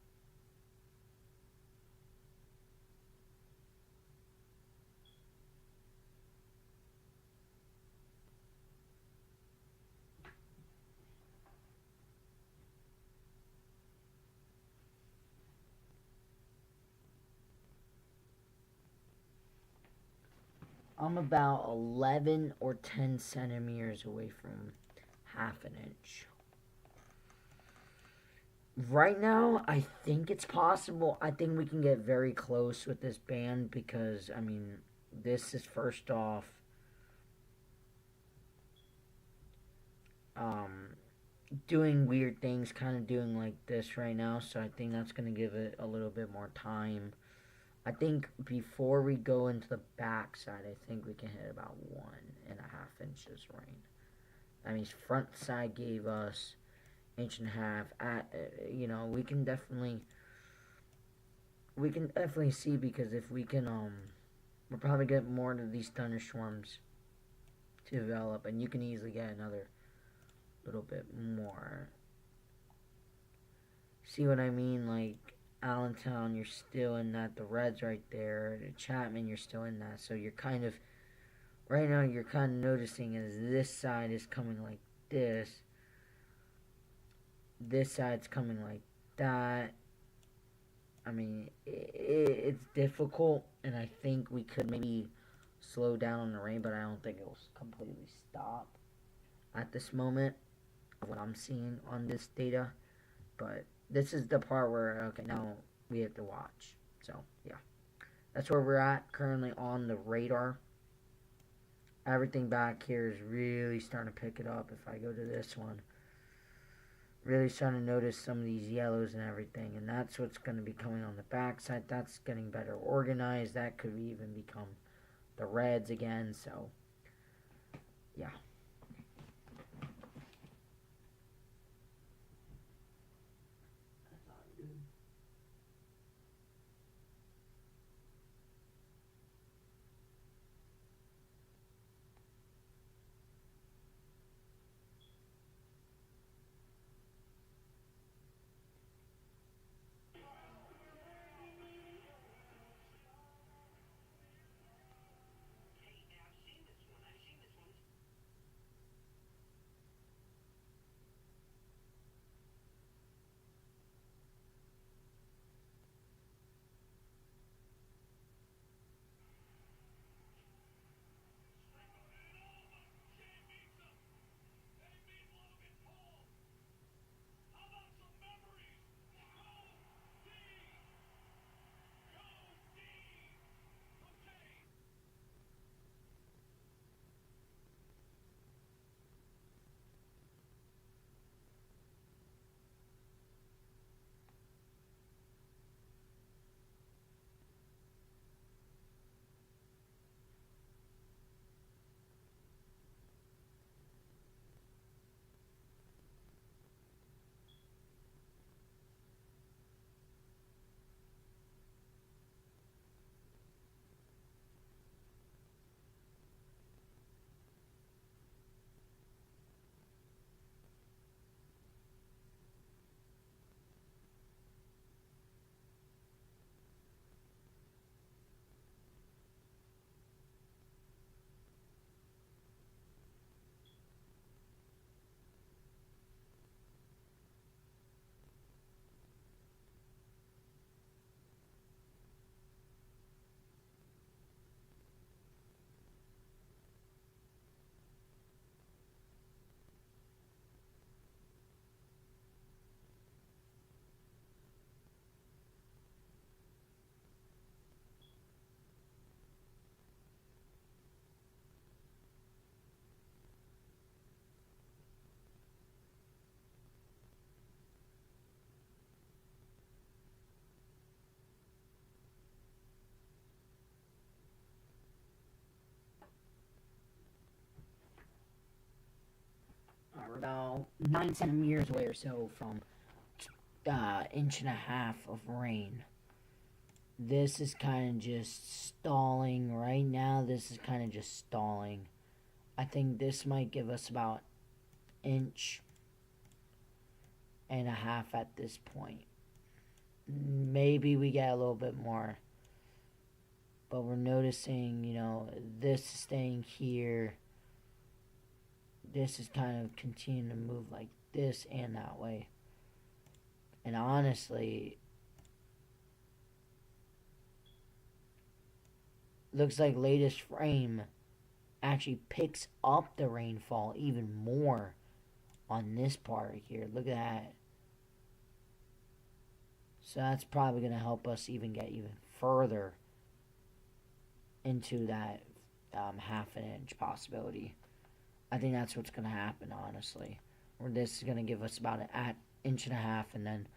I'm about 11 or 10 centimeters away from half an inch. Right now, I think it's possible. I think we can get very close with this band because, I mean, this is first off um, doing weird things, kind of doing like this right now. So I think that's going to give it a little bit more time. I think before we go into the backside, I think we can hit about 1.5 inches rain. I mean, front side gave us inch and a half. We can definitely see because if we can we'll probably get more of these thunderstorms to develop, and you can easily get another little bit more. See what I mean? Like Allentown, you're still in that. The Reds right there. Chapman, you're still in that. So you're kind of right now. You're kind of noticing as this side is coming like this. This side's coming like that. I mean, it's difficult, and I think we could maybe slow down on the rain, but I don't think it will completely stop at this moment. What I'm seeing on this data, but this is the part where okay, now we have to watch. So yeah, that's where we're at currently on the radar. Everything back here is really starting to pick it up. If I go to this one, Really starting to notice some of these yellows and everything, and that's what's going to be coming on the backside. That's getting better organized. That could even become the reds again. So yeah. We're about 9 centimeters away or so from inch and a half of rain. This is kind of just stalling right now. This is kind of just stalling. I think this might give us about inch and a half at this point. Maybe we get a little bit more. But we're noticing, this is staying here. This is kind of continuing to move like this and that way. And honestly, looks like latest frame actually picks up the rainfall even more on this part here. Look at that. So that's probably going to help us even get even further into that half an inch possibility. I think that's what's going to happen, honestly. Or this is going to give us about an inch and a half, and then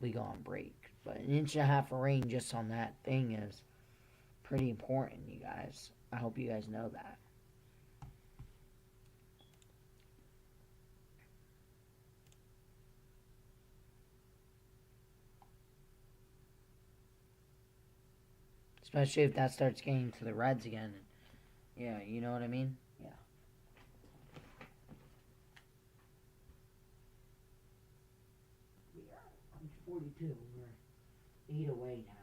we go on break. But an inch and a half of rain just on that thing is pretty important, you guys. I hope you guys know that. Especially if that starts getting to the reds again. Yeah, you know what I mean? Yeah. We are on 42. We're 8 away now.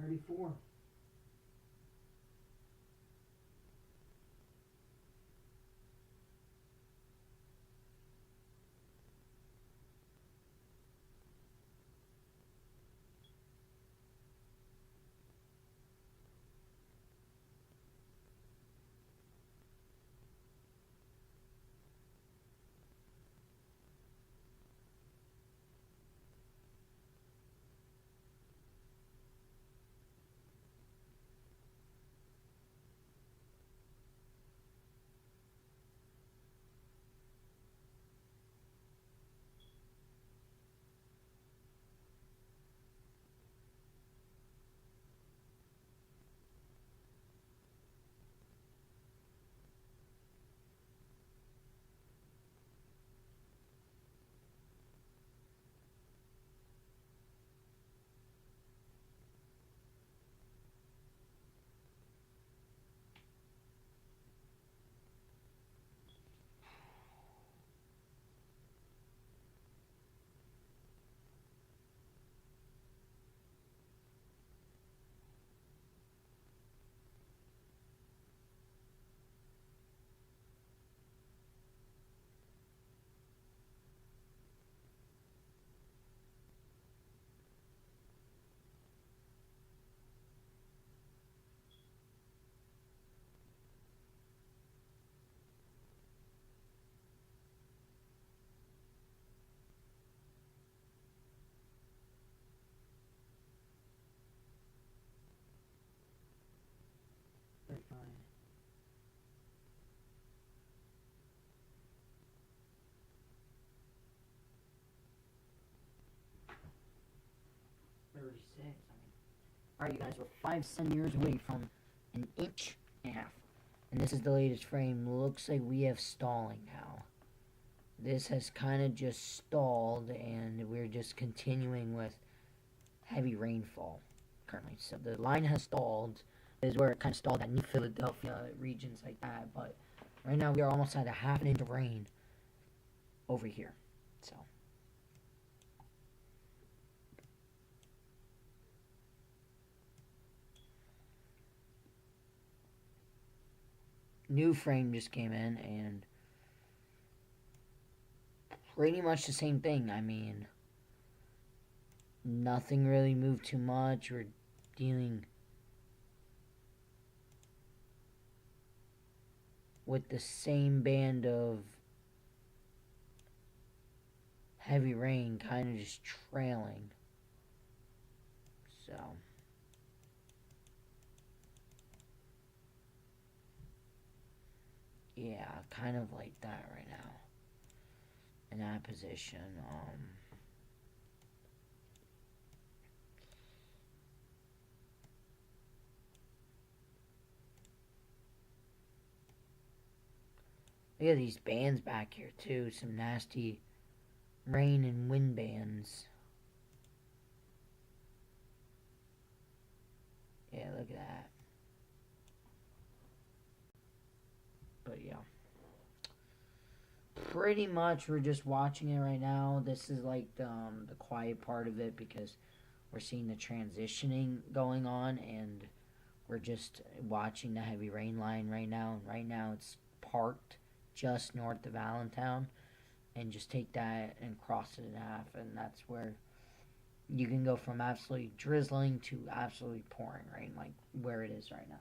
$34. 36. I mean, alright, you guys, we're 5 centimeters away from an inch and a half. And this is the latest frame. Looks like we have stalling now. This has kind of just stalled, and we're just continuing with heavy rainfall currently. So the line has stalled. This is where it kind of stalled at New Philadelphia, regions like that. But right now we are almost at a half an inch of rain over here. So new frame just came in, and pretty much the same thing. I mean, nothing really moved too much. We're dealing with the same band of heavy rain kind of just trailing. So yeah, kind of like that right now in that position. Look at these bands back here too. Some nasty rain and wind bands. Yeah, look at that. But yeah, pretty much we're just watching it right now. This is like the quiet part of it, because we're seeing the transitioning going on, and we're just watching the heavy rain line right now. And right now it's parked just north of Allentown, and just take that and cross it in half, and that's where you can go from absolutely drizzling to absolutely pouring rain, like where it is right now.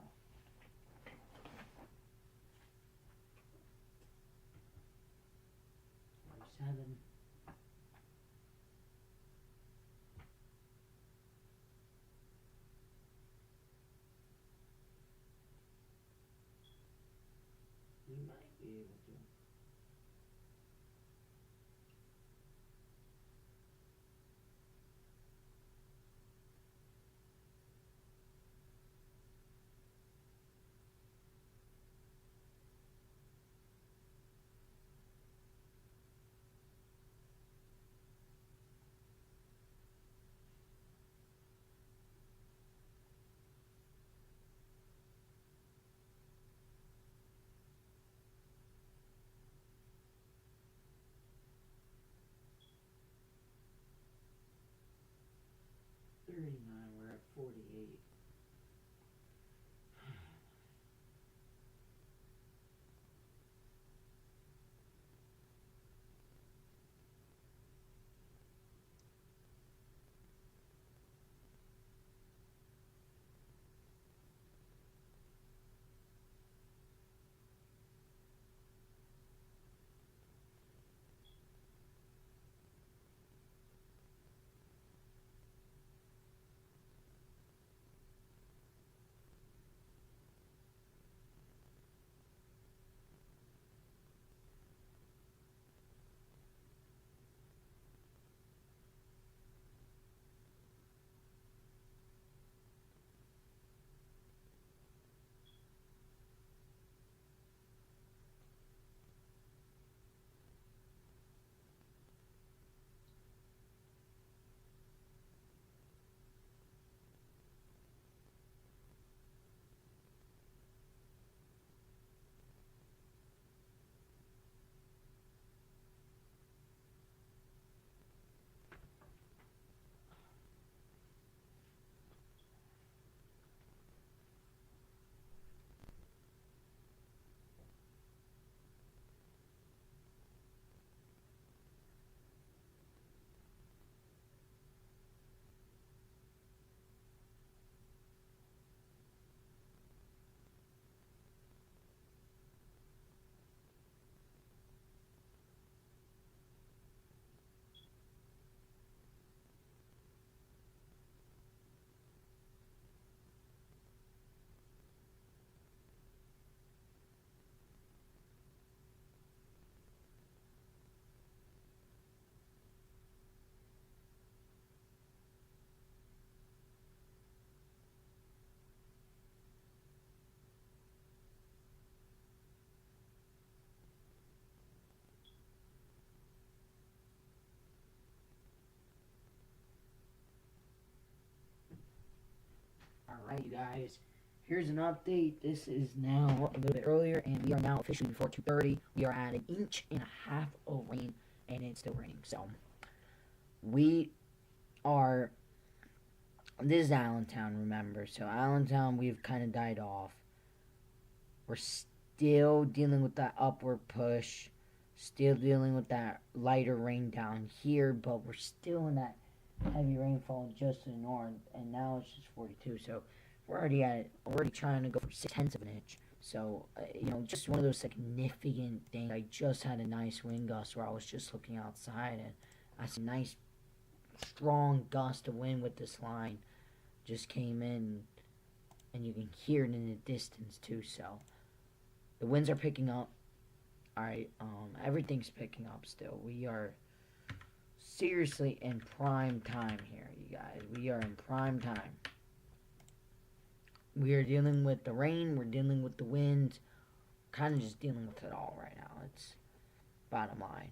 47. We might be able to. We're at 48. Alright, you guys. Here's an update. This is now a little bit earlier, and we are now officially before 2:30. We are at 1.5 inches of rain, and it's still raining. So, we are... This is Allentown, remember. So, Allentown, we've kind of died off. We're still dealing with that upward push. Still dealing with that lighter rain down here, but we're still in that heavy rainfall just to the north, and now it's just 42. So we're already trying to go for 6/10 of an inch. So just one of those significant things. I just had a nice wind gust where I was just looking outside, and I see a nice strong gust of wind with this line just came in, and you can hear it in the distance too. So the winds are picking up. Alright, everything's picking up still. We are seriously in prime time here, you guys. We are in prime time. We are dealing with the rain, we're dealing with the wind, kind of just dealing with it all right now. It's bottom line.